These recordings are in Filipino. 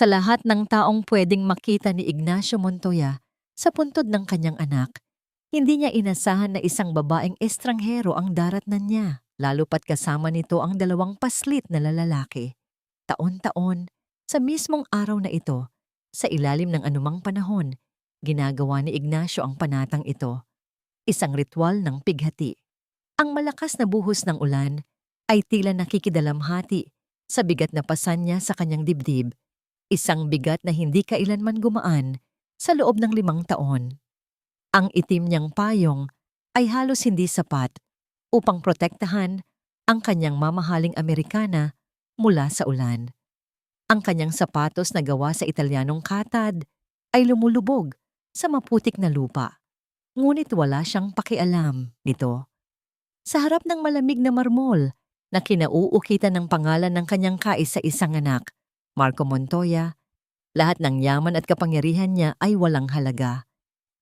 Sa lahat ng taong pwedeng makita ni Ignacio Montoya sa puntod ng kanyang anak, hindi niya inasahan na isang babaeng estranghero ang daratnan niya, lalo pat kasama nito ang dalawang paslit na lalaki. Taon-taon, sa mismong araw na ito, sa ilalim ng anumang panahon, ginagawa ni Ignacio ang panatang ito, isang ritual ng pighati. Ang malakas na buhos ng ulan ay tila nakikidalamhati sa bigat na pasan niya sa kanyang dibdib, isang bigat na hindi kailanman gumaan sa loob ng 5 taon. Ang itim niyang payong ay halos hindi sapat upang protektahan ang kanyang mamahaling Amerikana mula sa ulan. Ang kanyang sapatos na gawa sa Italianong katad ay lumulubog sa maputik na lupa, ngunit wala siyang pakialam nito. Sa harap ng malamig na marmol na kinauukitan ng pangalan ng kanyang kaisa-isang anak, Marco Montoya, lahat ng yaman at kapangyarihan niya ay walang halaga.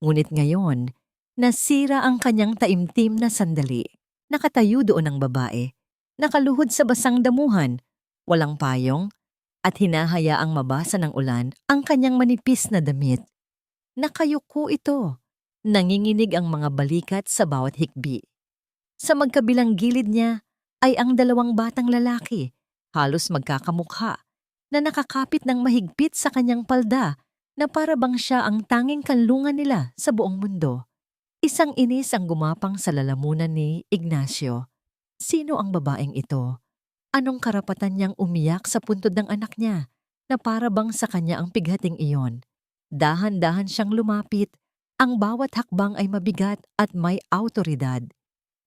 Ngunit ngayon, nasira ang kanyang taimtim na sandali. Nakatayo doon ang babae, nakaluhod sa basang damuhan, walang payong, at hinahayaang mabasa ng ulan ang kanyang manipis na damit. Nakayuko ito, nanginginig ang mga balikat sa bawat hikbi. Sa magkabilang gilid niya ay ang dalawang batang lalaki, halos magkakamukha, na nakakapit ng mahigpit sa kanyang palda na para bang siya ang tanging kanlungan nila sa buong mundo. Isang inis ang gumapang sa lalamunan ni Ignacio. Sino ang babaeng ito? Anong karapatan niyang umiyak sa puntod ng anak niya na para bang sa kanya ang pighating iyon? Dahan-dahan siyang lumapit, ang bawat hakbang ay mabigat at may awtoridad.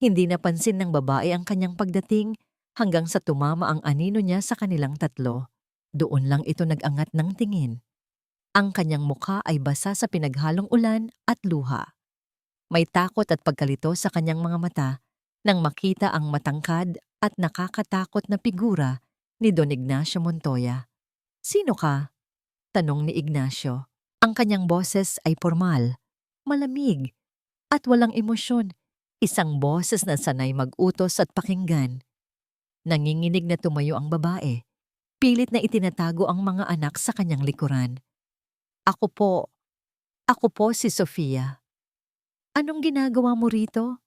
Hindi napansin ng babae ang kanyang pagdating hanggang sa tumama ang anino niya sa kanilang tatlo. Doon lang ito nag-angat ng tingin. Ang kanyang mukha ay basa sa pinaghalong ulan at luha. May takot at pagkalito sa kanyang mga mata nang makita ang matangkad at nakakatakot na figura ni Don Ignacio Montoya. "Sino ka?" tanong ni Ignacio. Ang kanyang boses ay formal, malamig, at walang emosyon. Isang boses na sanay mag-utos at pakinggan. Nanginginig na tumayo ang babae. Pilit na itinatago ang mga anak sa kanyang likuran. Ako po si Sofia." "Anong ginagawa mo rito?"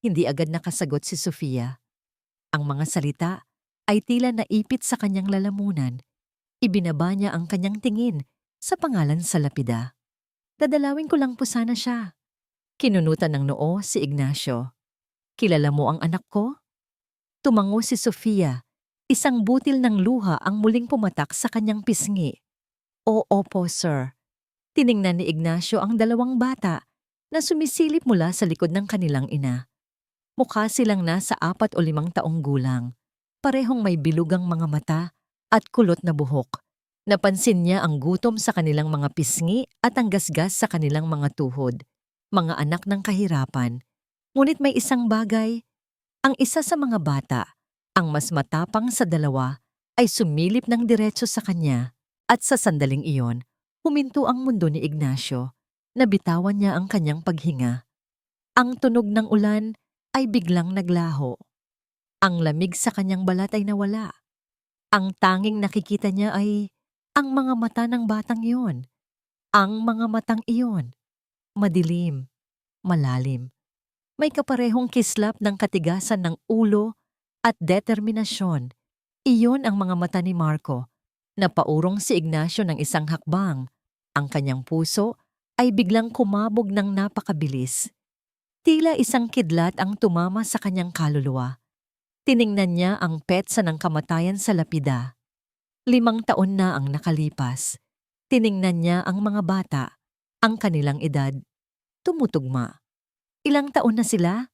Hindi agad nakasagot si Sofia. Ang mga salita ay tila naipit sa kanyang lalamunan. Ibinaba niya ang kanyang tingin sa pangalan sa lapida. "Dadalawin ko lang po sana siya." Kinunutan ng noo si Ignacio. "Kilala mo ang anak ko?" Tumango si Sofia. Isang butil ng luha ang muling pumatak sa kanyang pisngi. "Oo po, sir." Tiningnan ni Ignacio ang dalawang bata na sumisilip mula sa likod ng kanilang ina. Mukha silang nasa 4 o 5 taong gulang. Parehong may bilugang mga mata at kulot na buhok. Napansin niya ang gutom sa kanilang mga pisngi at ang gasgas sa kanilang mga tuhod. Mga anak ng kahirapan. Ngunit may isang bagay. Ang isa sa mga bata, ang mas matapang sa dalawa, ay sumilip ng diretso sa kanya. At sa sandaling iyon, huminto ang mundo ni Ignacio. Nabitawan niya ang kanyang paghinga. Ang tunog ng ulan ay biglang naglaho. Ang lamig sa kanyang balat ay nawala. Ang tanging nakikita niya ay ang mga mata ng batang iyon. Ang mga matang iyon. Madilim, malalim. May kaparehong kislap ng katigasan ng ulo at determinasyon. Iyon ang mga mata ni Marco. Napaurong si Ignacio ng isang hakbang. Ang kanyang puso ay biglang kumabog ng napakabilis. Tila isang kidlat ang tumama sa kanyang kaluluwa. Tiningnan niya ang petsa ng kamatayan sa lapida. 5 taon na ang nakalipas. Tiningnan niya ang mga bata, ang kanilang edad. Tumutugma. "Ilang taon na sila?"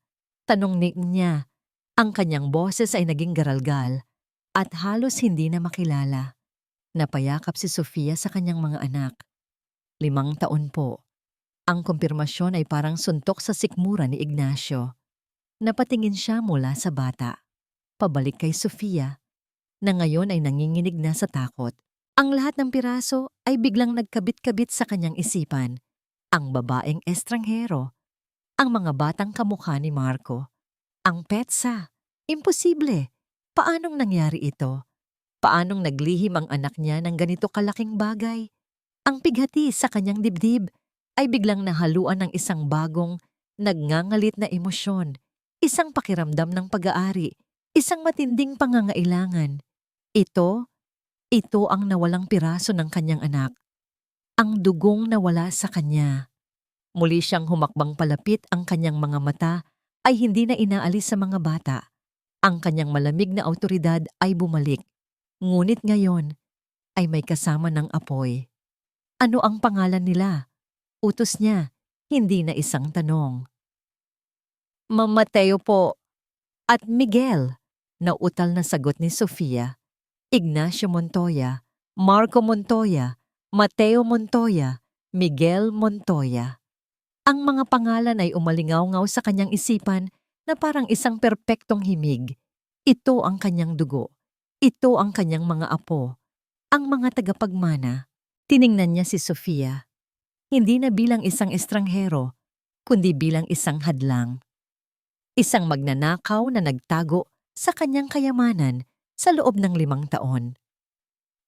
tanong niya. Ang kanyang boses ay naging garalgal at halos hindi na makilala. Napayakap si Sofia sa kanyang mga anak. 5 taon po. Ang kumpirmasyon ay parang suntok sa sikmura ni Ignacio. Napatingin siya mula sa bata, pabalik kay Sofia, na ngayon ay nanginginig na sa takot. Ang lahat ng piraso ay biglang nagkabit-kabit sa kanyang isipan. Ang babaeng estranghero, ang mga batang kamukha ni Marco, ang petsa. Imposible. Paanong nangyari ito? Paanong naglihim ang anak niya ng ganito kalaking bagay? Ang pighati sa kanyang dibdib ay biglang nahaluan ng isang bagong, nagngangalit na emosyon, isang pakiramdam ng pag-aari, isang matinding pangangailangan. Ito ang nawalang piraso ng kanyang anak, ang dugong nawala sa kanya. Muli siyang humakbang palapit, ang kanyang mga mata ay hindi na inaalis sa mga bata. Ang kanyang malamig na awtoridad ay bumalik. Ngunit ngayon ay may kasama ng apoy. Ano ang pangalan nila? Utos niya, hindi na isang tanong. Mateo po at Miguel, nautal na sagot ni Sofia. Ignacio Montoya, Marco Montoya, Mateo Montoya, Miguel Montoya. Ang mga pangalan ay umalingaw-ngaw sa kanyang isipan na parang isang perpektong himig. Ito ang kanyang dugo. Ito ang kanyang mga apo. Ang mga tagapagmana. Tiningnan niya si Sofia. Hindi na bilang isang estranghero, kundi bilang isang hadlang. Isang magnanakaw na nagtago sa kanyang kayamanan sa loob ng 5 taon.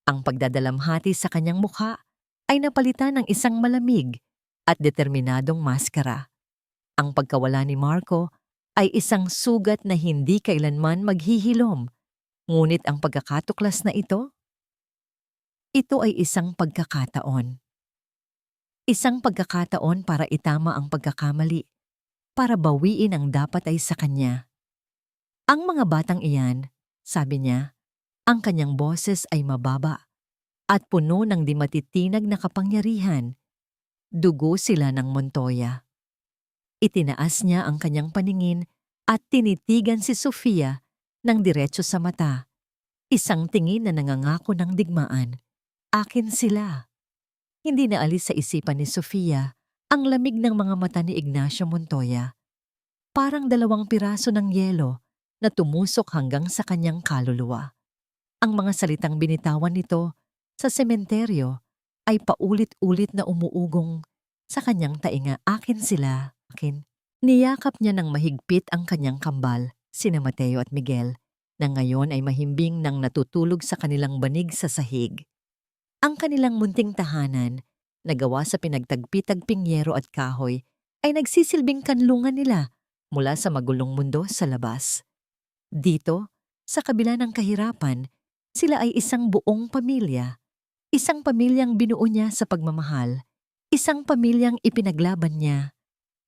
Ang pagdadalamhati sa kanyang mukha ay napalitan ng isang malamig at determinadong maskara. Ang pagkawala ni Marco ay isang sugat na hindi kailanman maghihilom. Ngunit ang pagkakatuklas na ito ay isang pagkakataon. Isang pagkakataon para itama ang pagkakamali, para bawiin ang dapat ay sa kanya. Ang mga batang iyan, sabi niya, ang kanyang boses ay mababa at puno ng di matitinag na kapangyarihan. Dugo sila ng Montoya. Itinaas niya ang kanyang paningin at tinitigan si Sofia ng diretso sa mata. Isang tingin na nangangako ng digmaan. Akin sila. Hindi naalis sa isipan ni Sofia ang lamig ng mga mata ni Ignacio Montoya. Parang 2 piraso ng yelo na tumusok hanggang sa kanyang kaluluwa. Ang mga salitang binitawan nito sa sementeryo ay paulit-ulit na umuugong sa kanyang tainga. Akin sila, akin. Niyakap niya ng mahigpit ang kanyang kambal, sina Mateo at Miguel, na ngayon ay mahimbing nang natutulog sa kanilang banig sa sahig. Ang kanilang munting tahanan, na gawa sa pinagtagpi-tagping yero at kahoy, ay nagsisilbing kanlungan nila mula sa magulong mundo sa labas. Dito, sa kabila ng kahirapan, sila ay isang buong pamilya. Isang pamilyang binuo niya sa pagmamahal. Isang pamilyang ipinaglaban niya.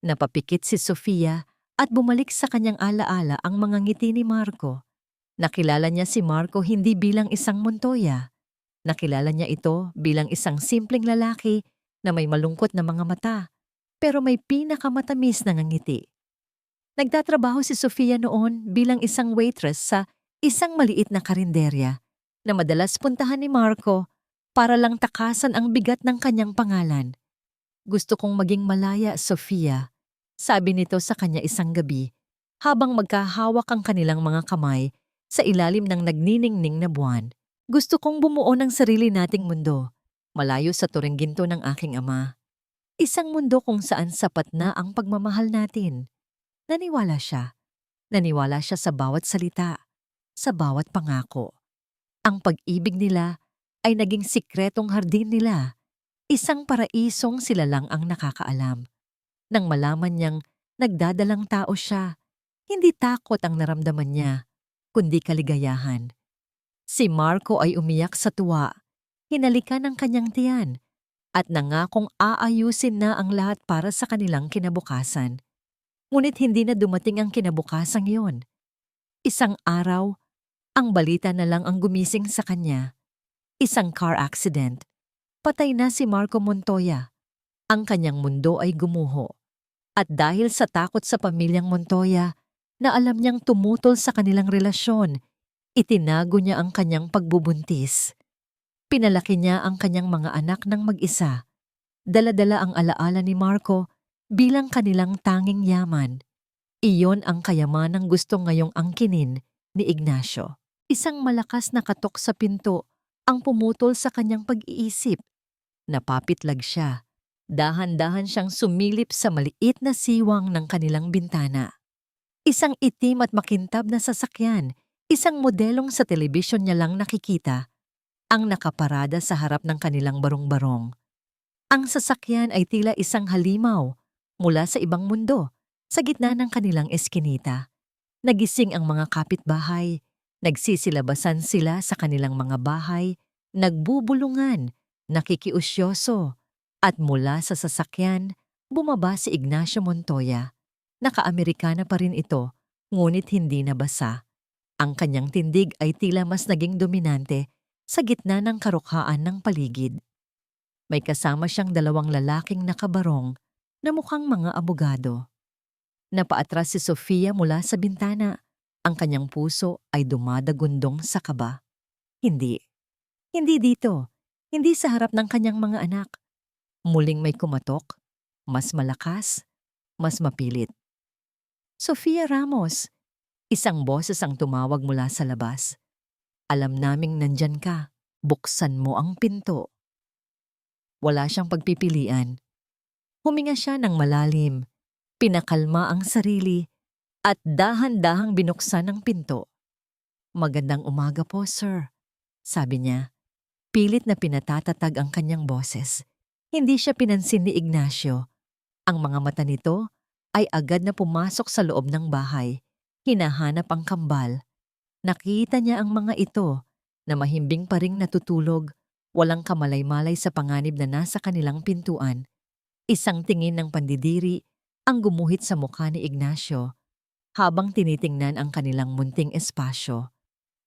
Napapikit si Sofia at bumalik sa kanyang alaala ang mga ngiti ni Marco. Nakilala niya si Marco hindi bilang isang Montoya. Nakilala niya ito bilang isang simpleng lalaki na may malungkot na mga mata, pero may pinakamatamis na ngiti. Nagtatrabaho si Sofia noon bilang isang waitress sa isang maliit na karinderya na madalas puntahan ni Marco para lang takasan ang bigat ng kanyang pangalan. Gusto kong maging malaya, Sofia, sabi nito sa kanya isang gabi habang magkahawak ang kanilang mga kamay sa ilalim ng nagniningning na buwan. Gusto kong bumuo ng sarili nating mundo, malayo sa turing ginto ng aking ama. Isang mundo kung saan sapat na ang pagmamahal natin. Naniwala siya. Naniwala siya sa bawat salita, sa bawat pangako. Ang pag-ibig nila ay naging sikretong hardin nila. Isang paraisong sila lang ang nakakaalam. Nang malaman niyang nagdadalang tao siya, hindi takot ang naramdaman niya, kundi kaligayahan. Si Marco ay umiyak sa tuwa, hinalikan ng kanyang tiyan, at nangakong aayusin na ang lahat para sa kanilang kinabukasan. Ngunit hindi na dumating ang kinabukasang iyon. Isang araw, ang balita na lang ang gumising sa kanya. Isang car accident. Patay na si Marco Montoya. Ang kanyang mundo ay gumuho. At dahil sa takot sa pamilyang Montoya, na alam niyang tumutol sa kanilang relasyon, itinago niya ang kanyang pagbubuntis. Pinalaki niya ang kanyang mga anak ng mag-isa. Dala-dala ang alaala ni Marco bilang kanilang tanging yaman. Iyon ang kayamanang gusto ngayong angkinin ni Ignacio. Isang malakas na katok sa pinto ang pumutol sa kanyang pag-iisip. Napapitlag siya. Dahan-dahan siyang sumilip sa maliit na siwang ng kanilang bintana. Isang itim at makintab na sasakyan, Isang modelong sa telebisyon niya lang nakikita ang nakaparada sa harap ng kanilang barong-barong. Ang sasakyan ay tila isang halimaw mula sa ibang mundo sa gitna ng kanilang eskinita. Nagising ang mga kapitbahay, nagsisilabasan sila sa kanilang mga bahay, nagbubulungan, nakikiusyoso, at mula sa sasakyan, bumaba si Ignacio Montoya. Naka-Amerikana pa rin ito, ngunit hindi nabasa. Ang kanyang tindig ay tila mas naging dominante sa gitna ng karukhaan ng paligid. May kasama siyang 2 lalaking nakabarong na mukhang mga abogado. Napaatras si Sofia mula sa bintana. Ang kanyang puso ay dumadagundong sa kaba. Hindi. Hindi dito. Hindi sa harap ng kanyang mga anak. Muling may kumatok. Mas malakas. Mas mapilit. Sofia Ramos. Isang boses ang tumawag mula sa labas. Alam naming nandyan ka. Buksan mo ang pinto. Wala siyang pagpipilian. Huminga siya ng malalim. Pinakalma ang sarili at dahan-dahang binuksan ang pinto. Magandang umaga po, sir. Sabi niya. Pilit na pinatatatag ang kanyang boses. Hindi siya pinansin ni Ignacio. Ang mga mata nito ay agad na pumasok sa loob ng bahay. Hinahanap ang kambal. Nakita niya ang mga ito na mahimbing pa ring natutulog, walang kamalay-malay sa panganib na nasa kanilang pintuan. Isang tingin ng pandidiri ang gumuhit sa mukha ni Ignacio habang tinitingnan ang kanilang munting espasyo.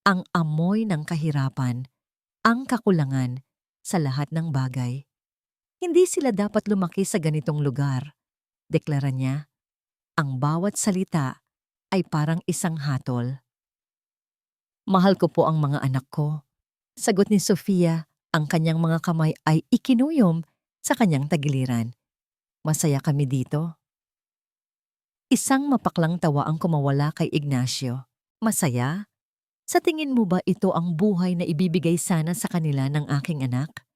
Ang amoy ng kahirapan, ang kakulangan sa lahat ng bagay. Hindi sila dapat lumaki sa ganitong lugar, deklara niya. Ang bawat salita ay parang isang hatol. Mahal ko po ang mga anak ko. Sagot ni Sofia, ang kanyang mga kamay ay ikinuyom sa kanyang tagiliran. Masaya kami dito. Isang mapaklang tawa ang kumawala kay Ignacio. Masaya? Sa tingin mo ba ito ang buhay na ibibigay sana sa kanila ng aking anak?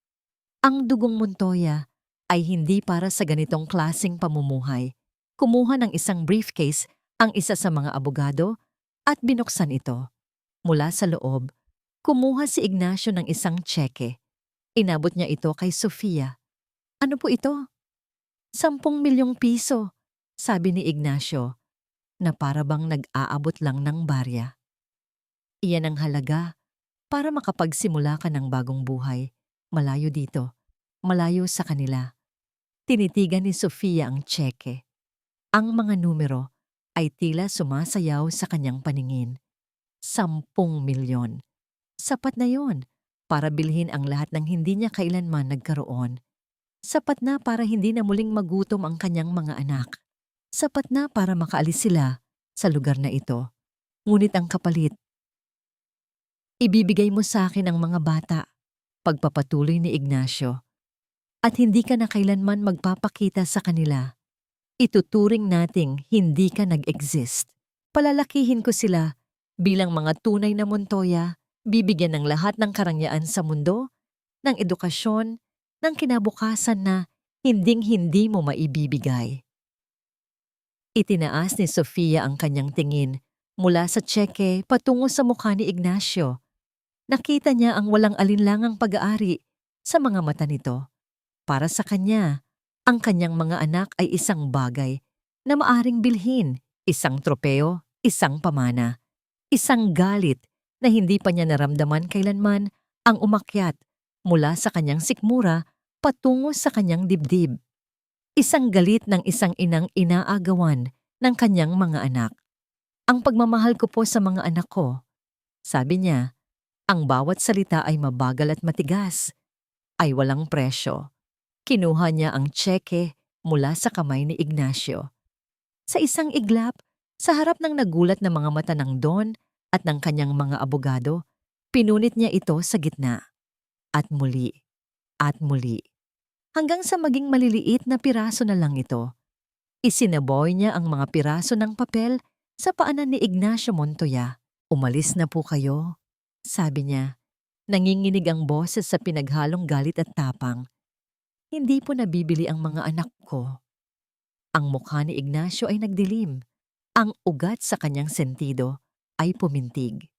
Ang dugong Montoya ay hindi para sa ganitong klaseng pamumuhay. Kumuha ng isang briefcase ang isa sa mga abogado at binuksan ito. Mula sa loob, kumuha si Ignacio ng isang tseke. Inabot niya ito kay Sofia. Ano po ito? 10 milyong piso, sabi ni Ignacio, na para bang nag-aabot lang ng barya. Iyan ang halaga para makapagsimula ka ng bagong buhay. Malayo dito, malayo sa kanila. Tinitigan ni Sofia ang tseke. Ang mga numero ay tila sumasayaw sa kanyang paningin. 10 milyon. Sapat na yon para bilhin ang lahat ng hindi niya kailanman nagkaroon. Sapat na para hindi na muling magutom ang kanyang mga anak. Sapat na para makaalis sila sa lugar na ito. Ngunit ang kapalit, ibibigay mo sa akin ang mga bata, pagpapatuloy ni Ignacio. At hindi ka na kailanman magpapakita sa kanila. Ituturing nating hindi ka nag-exist. Palalakihin ko sila bilang mga tunay na Montoya, bibigyan ng lahat ng karangyaan sa mundo, ng edukasyon, ng kinabukasan na hinding-hindi mo maibibigay. Itinaas ni Sofia ang kanyang tingin mula sa tseke patungo sa mukha ni Ignacio. Nakita niya ang walang alinlangang pag-aari sa mga mata nito. Para sa kanya, ang kanyang mga anak ay isang bagay na maaring bilhin, isang tropeo, isang pamana, isang galit na hindi pa niya naramdaman kailanman ang umakyat mula sa kanyang sikmura patungo sa kanyang dibdib. Isang galit ng isang inang inaagawan ng kanyang mga anak. Ang pagmamahal ko po sa mga anak ko, sabi niya, ang bawat salita ay mabagal at matigas, ay walang presyo. Kinuha niya ang tseke mula sa kamay ni Ignacio. Sa isang iglap, sa harap ng nagulat na mga mata ng Don at ng kanyang mga abogado, pinunit niya ito sa gitna. At muli, hanggang sa maging maliliit na piraso na lang ito. Isinaboy niya ang mga piraso ng papel sa paanan ni Ignacio Montoya. Umalis na po kayo, sabi niya. Nanginginig ang boses sa pinaghalong galit at tapang. Hindi po nabibili ang mga anak ko. Ang mukha ni Ignacio ay nagdilim. Ang ugat sa kanyang sentido ay pumintig.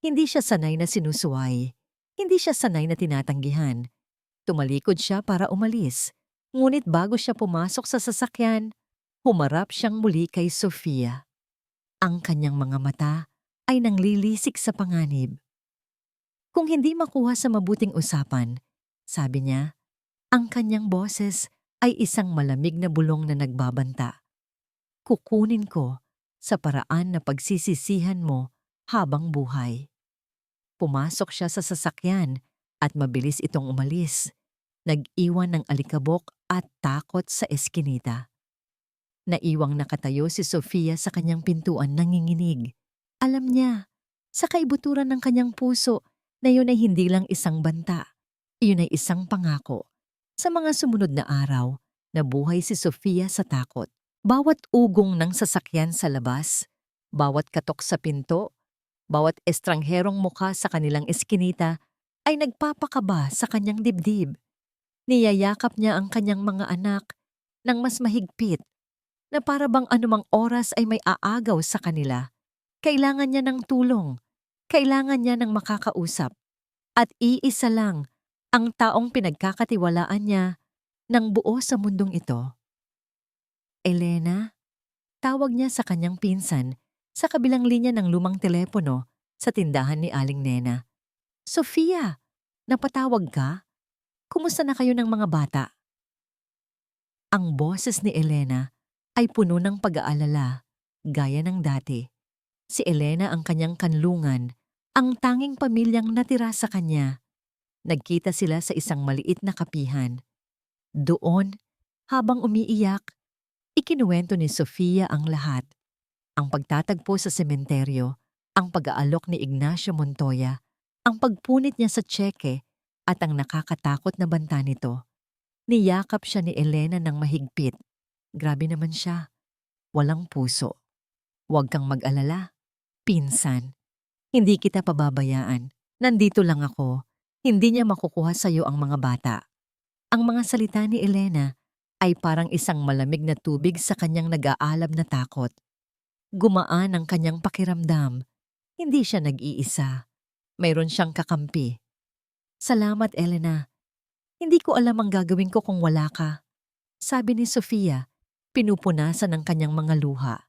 Hindi siya sanay na sinusuway. Hindi siya sanay na tinatanggihan. Tumalikod siya para umalis. Ngunit bago siya pumasok sa sasakyan, humarap siyang muli kay Sofia. Ang kanyang mga mata ay nanglilisik sa panganib. Kung hindi makuha sa mabuting usapan, sabi niya, ang kanyang boses ay isang malamig na bulong na nagbabanta. Kukunin ko sa paraan na pagsisisihan mo habang buhay. Pumasok siya sa sasakyan at mabilis itong umalis. Nag-iwan ng alikabok at takot sa eskinita. Naiwang nakatayo si Sofia sa kanyang pintuan nanginginig. Alam niya, sa kaibuturan ng kanyang puso, na yun ay hindi lang isang banta. Iyon ay isang pangako. Sa mga sumunod na araw, nabuhay si Sofia sa takot. Bawat ugong ng sasakyan sa labas, bawat katok sa pinto, bawat estrangherong mukha sa kanilang eskinita ay nagpapakaba sa kanyang dibdib. Niyayakap niya ang kanyang mga anak ng mas mahigpit na para bang anumang oras ay may aagaw sa kanila. Kailangan niya ng tulong. Kailangan niya ng makakausap. At iisa lang ang taong pinagkakatiwalaan niya ng buo sa mundong ito. Elena, tawag niya sa kanyang pinsan sa kabilang linya ng lumang telepono sa tindahan ni Aling Nena. Sofia, napatawag ka? Kumusta na kayo ng mga bata? Ang boses ni Elena ay puno ng pag-aalala, gaya ng dati. Si Elena ang kanyang kanlungan, ang tanging pamilyang natira sa kanya. Nagkita sila sa isang maliit na kapihan. Doon, habang umiiyak, ikinuwento ni Sofia ang lahat. Ang pagtatagpo sa sementeryo, ang pag-aalok ni Ignacio Montoya, ang pagpunit niya sa tseke at ang nakakatakot na banta nito. Niyakap siya ni Elena ng mahigpit. Grabe naman siya. Walang puso. Huwag kang mag-alala. Pinsan, hindi kita pababayaan. Nandito lang ako. Hindi niya makukuha sa iyo ang mga bata. Ang mga salita ni Elena ay parang isang malamig na tubig sa kanyang nag-aalab na takot. Gumaan ang kanyang pakiramdam. Hindi siya nag-iisa. Mayroon siyang kakampi. Salamat, Elena. Hindi ko alam ang gagawin ko kung wala ka. Sabi ni Sofia, pinupunasan ng kanyang mga luha.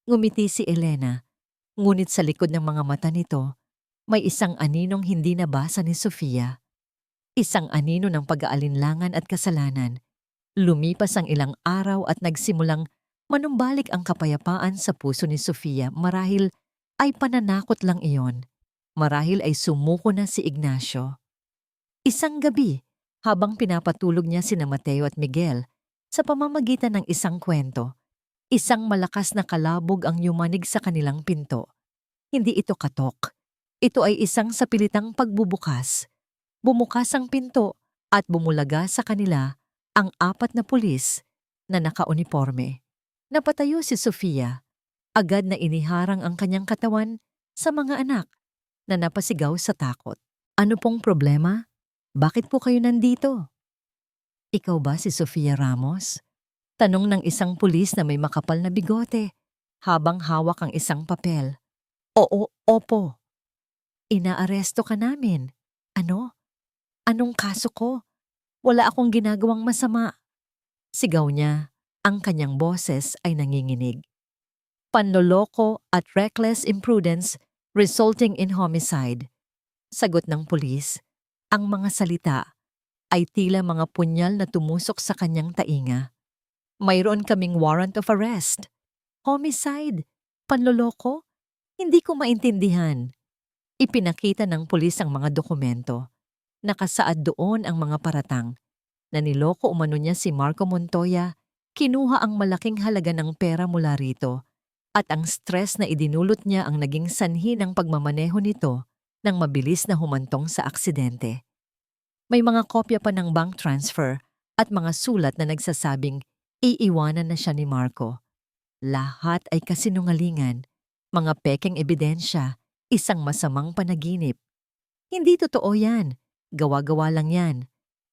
Ngumiti si Elena, ngunit sa likod ng mga mata nito, may isang aninong hindi nabasa ni Sofia. Isang anino ng pag-aalinlangan at kasalanan. Lumipas ang ilang araw at nagsimulang manumbalik ang kapayapaan sa puso ni Sofia. Marahil ay pananakot lang iyon. Marahil ay sumuko na si Ignacio. Isang gabi, habang pinapatulog niya sina Mateo at Miguel, sa pamamagitan ng isang kwento, isang malakas na kalabog ang yumanig sa kanilang pinto. Hindi ito katok. Ito ay isang sapilitang pagbubukas. Bumukas ang pinto at bumulaga sa kanila ang 4 na pulis na nakauniforme. Napatayo si Sofia. Agad na iniharang ang kanyang katawan sa mga anak na napasigaw sa takot. Ano pong problema? Bakit po kayo nandito? Ikaw ba si Sofia Ramos? Tanong ng isang pulis na may makapal na bigote habang hawak ang isang papel. Oo, opo. Inaaresto ka namin. Ano? Anong kaso ko? Wala akong ginagawang masama. Sigaw niya, ang kanyang boses ay nanginginig. Panloloko at reckless imprudence resulting in homicide. Sagot ng pulis, ang mga salita ay tila mga punyal na tumusok sa kanyang tainga. Mayroon kaming warrant of arrest. Homicide? Panloloko? Hindi ko maintindihan. Ipinakita ng pulis ang mga dokumento. Nakasaad doon ang mga paratang na niloko umano niya si Marco Montoya, kinuha ang malaking halaga ng pera mula rito, at ang stress na idinulot niya ang naging sanhi ng pagmamaneho nito nang mabilis na humantong sa aksidente. May mga kopya pa ng bank transfer at mga sulat na nagsasabing iiwanan na siya ni Marco. Lahat ay kasinungalingan, mga pekeng ebidensya, isang masamang panaginip. Hindi totoo yan. Gawa-gawa lang yan.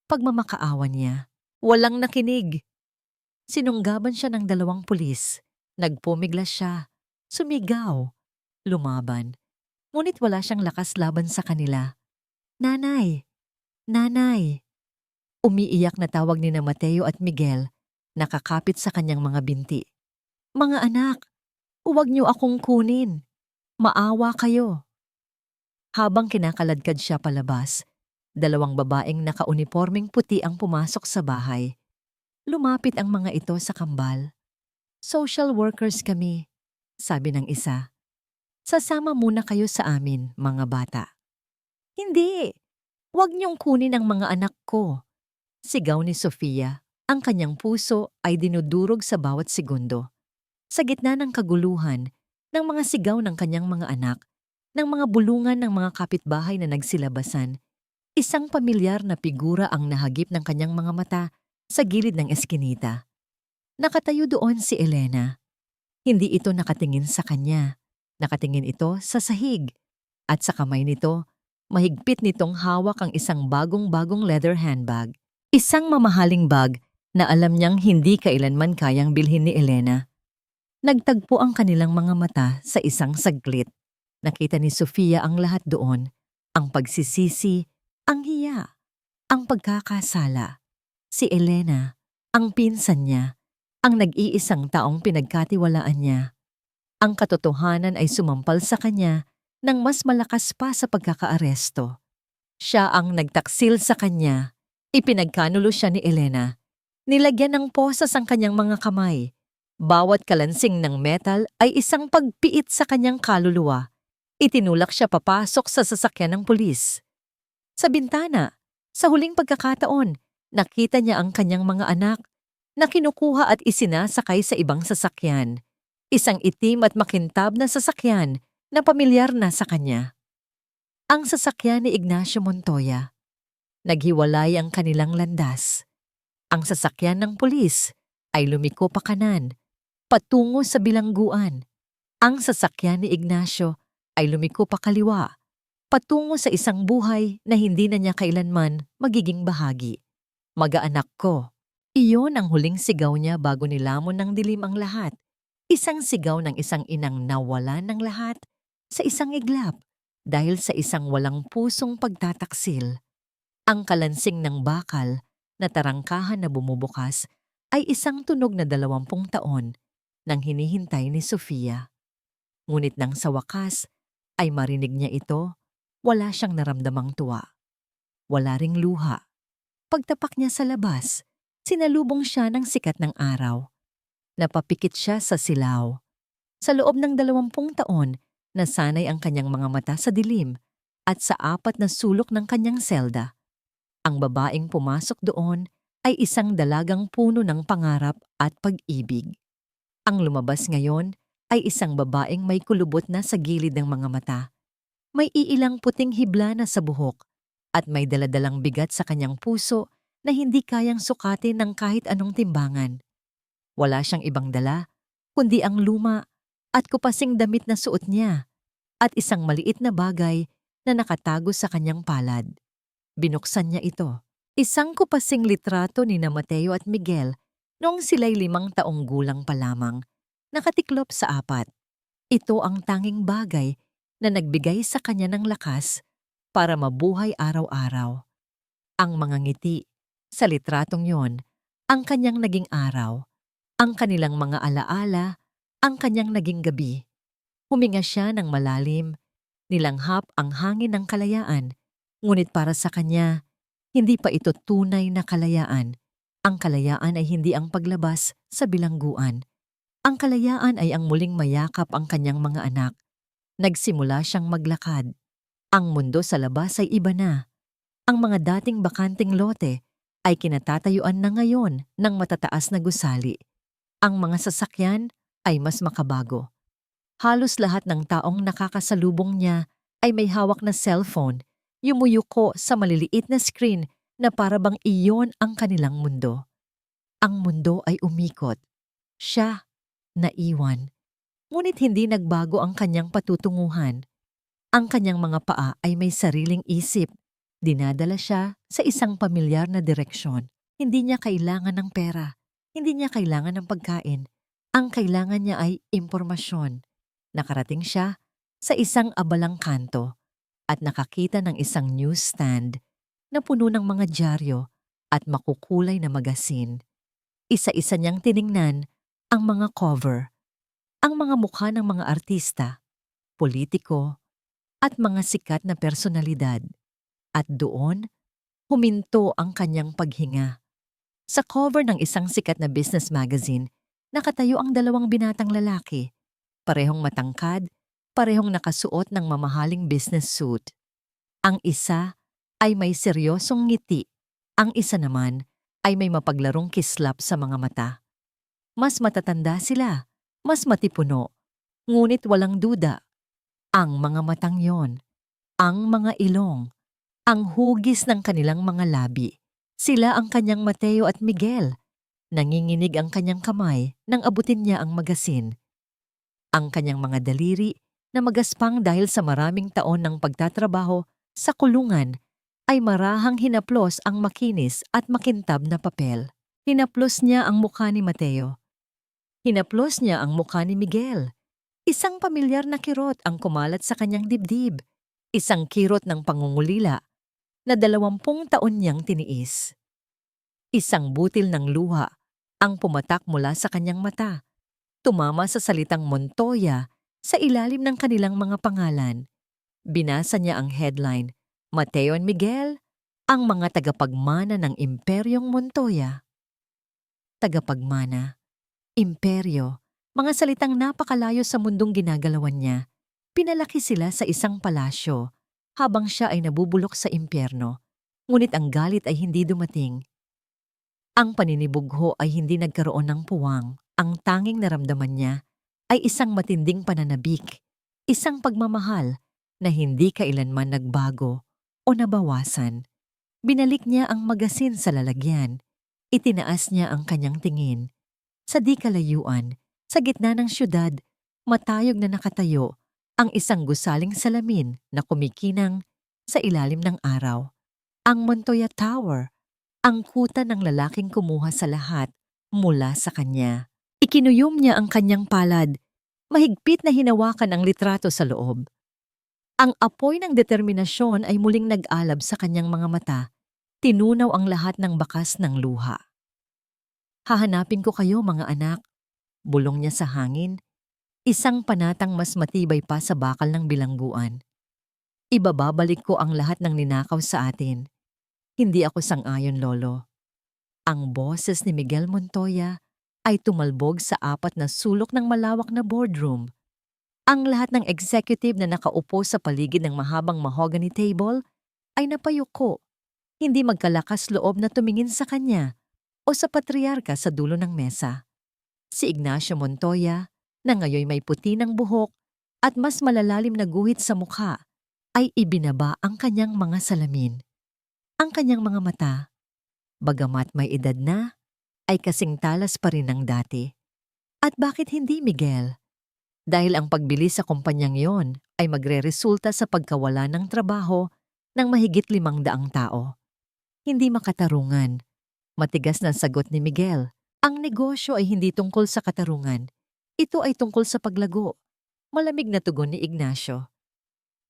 Pagmamakaawa niya. Walang nakinig. Sinunggaban siya ng 2 pulis. Nagpumiglas siya. Sumigaw. Lumaban. Ngunit wala siyang lakas laban sa kanila. Nanay! Nanay! Umiiyak na tawag ni na Mateo at Miguel, nakakapit sa kanyang mga binti. Mga anak, huwag niyo akong kunin. Maawa kayo. Habang kinakaladkad siya palabas, dalawang babaeng nakaunipormeng puti ang pumasok sa bahay. Lumapit ang mga ito sa kambal. Social workers kami, sabi ng isa. Sasama muna kayo sa amin, mga bata. Hindi! Huwag niyong kunin ang mga anak ko. Sigaw ni Sofia, ang kanyang puso ay dinudurog sa bawat segundo. Sa gitna ng kaguluhan, ng mga sigaw ng kanyang mga anak, ng mga bulungan ng mga kapitbahay na nagsilabasan, isang pamilyar na figura ang nahagip ng kanyang mga mata sa gilid ng eskinita. Nakatayo doon si Elena. Hindi ito nakatingin sa kanya. Nakatingin ito sa sahig. At sa kamay nito, mahigpit nitong hawak ang isang bagong-bagong leather handbag. Isang mamahaling bag na alam niyang hindi kailanman kayang bilhin ni Elena. Nagtagpo ang kanilang mga mata sa isang saglit. Nakita ni Sofia ang lahat doon, ang pagsisisi, ang hiya, ang pagkakasala. Si Elena, ang pinsan niya, ang nag-iisang taong pinagkatiwalaan niya. Ang katotohanan ay sumampal sa kanya nang mas malakas pa sa pagkakaaresto. Siya ang nagtaksil sa kanya. Ipinagkanulo siya ni Elena. Nilagyan ng posas ang kanyang mga kamay. Bawat kalansing ng metal ay isang pagpiit sa kanyang kaluluwa. Itinulak siya papasok sa sasakyan ng pulis. Sa bintana, sa huling pagkakataon, nakita niya ang kanyang mga anak na kinukuha at isinasakay sa ibang sasakyan. Isang itim at makintab na sasakyan na pamilyar na sa kanya. Ang sasakyan ni Ignacio Montoya. Naghiwalay ang kanilang landas. Ang sasakyan ng pulis ay lumiko pa kanan, patungo sa bilangguan. Ang sasakyan ni Ignacio ay lumiko pa kaliwa, patungo sa isang buhay na hindi na niya kailanman magiging bahagi. Mag-aanak ko. Iyon ang huling sigaw niya bago nilamon ng dilim ang lahat. Isang sigaw ng isang inang nawalan ng lahat sa isang iglap dahil sa isang walang pusong pagtataksil. Ang kalansing ng bakal na tarangkahan na bumubukas ay isang tunog na 20 taon nang hinihintay ni Sofia. Ngunit nang sa wakas ay marinig niya ito, wala siyang naramdamang tuwa. Wala ring luha. Pagtapak niya sa labas, sinalubong siya ng sikat ng araw. Napapikit siya sa silaw. Sa loob ng 20 taon, nasanay ang kanyang mga mata sa dilim at sa 4 na sulok ng kanyang selda. Ang babaeng pumasok doon ay isang dalagang puno ng pangarap at pag-ibig. Ang lumabas ngayon ay isang babaeng may kulubot na sa gilid ng mga mata. May iilang puting hibla na sa buhok at may daladalang bigat sa kanyang puso na hindi kayang sukatin ng kahit anong timbangan. Wala siyang ibang dala, kundi ang luma at kupasing damit na suot niya at isang maliit na bagay na nakatago sa kanyang palad. Binuksan niya ito. Isang kupasing litrato ni na Mateo at Miguel noong sila'y 5 taong gulang pa lamang, nakatiklop sa 4. Ito ang tanging bagay na nagbigay sa kanya ng lakas para mabuhay araw-araw. Ang mga ngiti sa litratong yon, ang kanyang naging araw, ang kanilang mga alaala, ang kanyang naging gabi. Huminga siya ng malalim, nilanghap ang hangin ng kalayaan, ngunit para sa kanya, hindi pa ito tunay na kalayaan. Ang kalayaan ay hindi ang paglabas sa bilangguan. Ang kalayaan ay ang muling mayakap ang kanyang mga anak. Nagsimula siyang maglakad. Ang mundo sa labas ay iba na. Ang mga dating bakanting lote ay kinatatayuan na ngayon ng matataas na gusali. Ang mga sasakyan ay mas makabago. Halos lahat ng taong nakakasalubong niya ay may hawak na cellphone, yumuyuko sa maliliit na screen na para bang iyon ang kanilang mundo. Ang mundo ay umikot. Siya, naiwan. Ngunit hindi nagbago ang kanyang patutunguhan. Ang kanyang mga paa ay may sariling isip. Dinadala siya sa isang pamilyar na direksyon. Hindi niya kailangan ng pera. Hindi niya kailangan ng pagkain. Ang kailangan niya ay impormasyon. Nakarating siya sa isang abalang kanto at nakakita ng isang newsstand na puno ng mga dyaryo at makukulay na magasin. Isa-isa niyang tiningnan ang mga cover, ang mga mukha ng mga artista, politiko, at mga sikat na personalidad. At doon, huminto ang kanyang paghinga. Sa cover ng isang sikat na business magazine, nakatayo ang dalawang binatang lalaki, parehong matangkad, parehong nakasuot ng mamahaling business suit. Ang isa ay may seryosong ngiti, ang isa naman ay may mapaglarong kislap sa mga mata. Mas matatanda sila, mas matipuno, ngunit walang duda. Ang mga matang yon, ang mga ilong, ang hugis ng kanilang mga labi. Sila ang kanyang Mateo at Miguel. Nanginginig ang kanyang kamay nang abutin niya ang magasin. Ang kanyang mga daliri na magaspang dahil sa maraming taon ng pagtatrabaho sa kulungan ay marahang hinaplos ang makinis at makintab na papel. Hinaplos niya ang mukha ni Mateo. Hinaplos niya ang mukha ni Miguel. Isang pamilyar na kirot ang kumalat sa kanyang dibdib. Isang kirot ng pangungulila na 20 taon niyang tiniis. Isang butil ng luha ang pumatak mula sa kanyang mata. Tumama sa salitang Montoya sa ilalim ng kanilang mga pangalan. Binasa niya ang headline, Mateo and Miguel, ang mga tagapagmana ng Imperyong Montoya. Tagapagmana, imperyo, mga salitang napakalayo sa mundong ginagalawan niya. Pinalaki sila sa isang palasyo habang siya ay nabubulok sa impyerno. Ngunit ang galit ay hindi dumating. Ang paninibugho ay hindi nagkaroon ng puwang. Ang tanging naramdaman niya ay isang matinding pananabik, isang pagmamahal na hindi kailanman nagbago o nabawasan. Binalik niya ang magasin sa lalagyan. Itinaas niya ang kanyang tingin. Sa di kalayuan, sa gitna ng syudad, matayog na nakatayo ang isang gusaling salamin na kumikinang sa ilalim ng araw. Ang Montoya Tower, ang kuta ng lalaking kumuha sa lahat mula sa kanya. Ikinuyom niya ang kanyang palad, mahigpit na hinawakan ang litrato sa loob. Ang apoy ng determinasyon ay muling nag-alab sa kanyang mga mata. Tinunaw ang lahat ng bakas ng luha. Hahanapin ko kayo, mga anak. Bulong niya sa hangin. Isang panatang mas matibay pa sa bakal ng bilangguan. Ibababalik ko ang lahat ng ninakaw sa atin. Hindi ako sang-ayon, Lolo. Ang boses ni Miguel Montoya ay tumalbog sa 4 na sulok ng malawak na boardroom. Ang lahat ng executive na nakaupo sa paligid ng mahabang mahogany table ay napayuko, hindi magkalakas loob na tumingin sa kanya o sa patriarka sa dulo ng mesa. Si Ignacio Montoya, na ngayon may puti ng buhok at mas malalalim na guhit sa mukha, ay ibinaba ang kanyang mga salamin. Ang kanyang mga mata, bagamat may edad na, ay kasing talas pa rin ng dati. At bakit hindi, Miguel? Dahil ang pagbili sa kumpanyang yon ay magre-resulta sa pagkawala ng trabaho ng mahigit 500 tao. Hindi makatarungan. Matigas na sagot ni Miguel. Ang negosyo ay hindi tungkol sa katarungan. Ito ay tungkol sa paglago. Malamig na tugon ni Ignacio.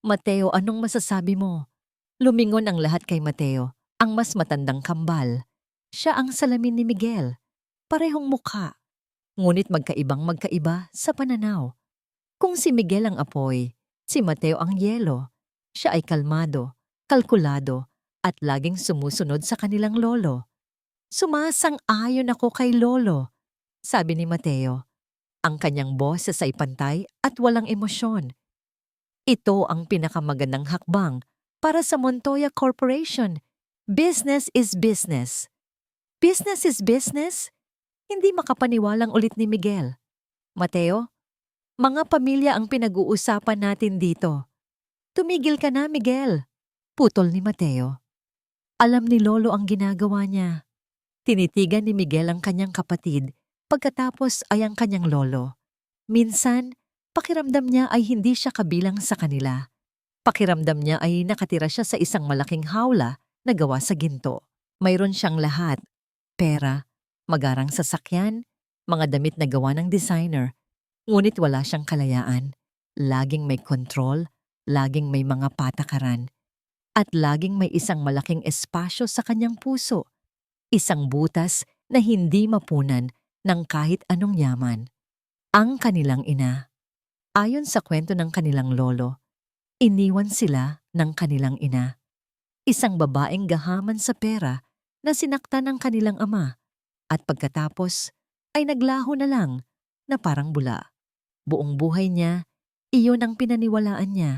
Mateo, anong masasabi mo? Lumingon ang lahat kay Mateo, ang mas matandang kambal. Siya ang salamin ni Miguel. Parehong mukha, ngunit magkaibang-magkaiba sa pananaw. Kung si Miguel ang apoy, si Mateo ang yelo. Siya ay kalmado, kalkulado, at laging sumusunod sa kanilang lolo. Sumasang-ayon ako kay Lolo, sabi ni Mateo. Ang kanyang boses ay pantay at walang emosyon. Ito ang pinakamagandang hakbang para sa Montoya Corporation. Business is business. Business is business? Hindi makapaniwalang ulit ni Miguel. Mateo, mga pamilya ang pinag-uusapan natin dito. Tumigil ka na, Miguel. Putol ni Mateo. Alam ni Lolo ang ginagawa niya. Tinitigan ni Miguel ang kanyang kapatid, pagkatapos ay ang kanyang lolo. Minsan, pakiramdam niya ay hindi siya kabilang sa kanila. Pakiramdam niya ay nakatira siya sa isang malaking hawla na gawa sa ginto. Mayroon siyang lahat, pera, magarang sasakyan, mga damit na gawa ng designer, ngunit wala siyang kalayaan. Laging may kontrol, laging may mga patakaran, at laging may isang malaking espasyo sa kanyang puso, isang butas na hindi mapunan ng kahit anong yaman. Ang kanilang ina. Ayon sa kwento ng kanilang lolo, iniwan sila ng kanilang ina. Isang babaeng gahaman sa pera na sinaktan ng kanilang ama at pagkatapos ay naglaho na lang na parang bula. Buong buhay niya, iyon ang pinaniwalaan niya.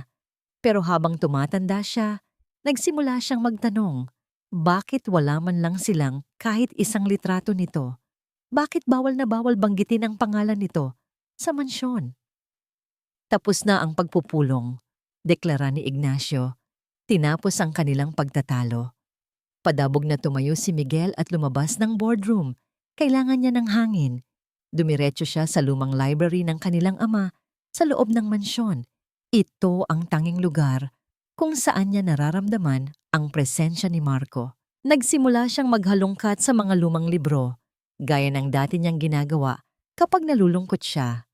Pero habang tumatanda siya, nagsimula siyang magtanong, bakit wala man lang silang kahit isang litrato nito? Bakit bawal na bawal banggitin ang pangalan nito sa mansyon? Tapos na ang pagpupulong, deklara ni Ignacio. Tinapos ang kanilang pagtatalo. Padabog na tumayo si Miguel at lumabas ng boardroom. Kailangan niya ng hangin. Dumiretso siya sa lumang library ng kanilang ama sa loob ng mansyon. Ito ang tanging lugar kung saan niya nararamdaman ang presensya ni Marco. Nagsimula siyang maghalongkat sa mga lumang libro, gaya ng dati niyang ginagawa kapag nalulungkot siya.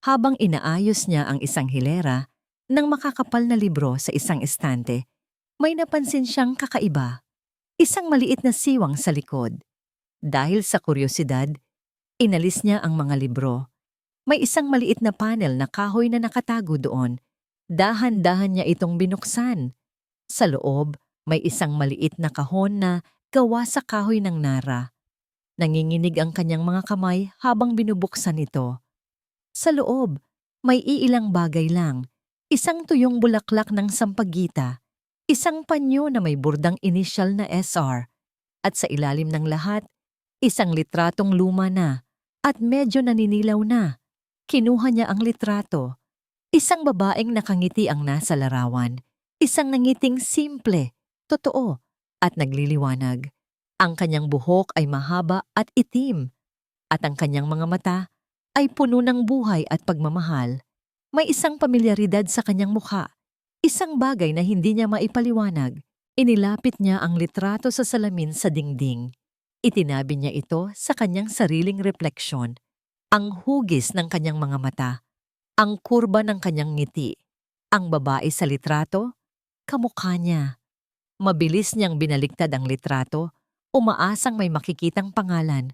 Habang inaayos niya ang isang hilera ng makakapal na libro sa isang estante, may napansin siyang kakaiba. Isang maliit na siwang sa likod. Dahil sa kuryosidad, inalis niya ang mga libro. May isang maliit na panel na kahoy na nakatago doon. Dahan-dahan niya itong binuksan. Sa loob, may isang maliit na kahon na gawa sa kahoy ng nara. Nanginginig ang kanyang mga kamay habang binubuksan ito. Sa loob, may iilang bagay lang. Isang tuyong bulaklak ng sampagita, isang panyo na may burdang inisyal na SR, at sa ilalim ng lahat, isang litratong luma na at medyo naninilaw na. Kinuha niya ang litrato. Isang babaeng nakangiti ang nasa larawan, isang nangiting simple, totoo, at nagliliwanag. Ang kanyang buhok ay mahaba at itim, at ang kanyang mga mata ay puno ng buhay at pagmamahal. May isang pamilyaridad sa kanyang mukha, isang bagay na hindi niya maipaliwanag. Inilapit niya ang litrato sa salamin sa dingding. Itinabi niya ito sa kanyang sariling refleksyon, ang hugis ng kanyang mga mata, ang kurba ng kanyang ngiti. Ang babae sa litrato, kamukha niya. Mabilis niyang binaliktad ang litrato, umaasang may makikitang pangalan,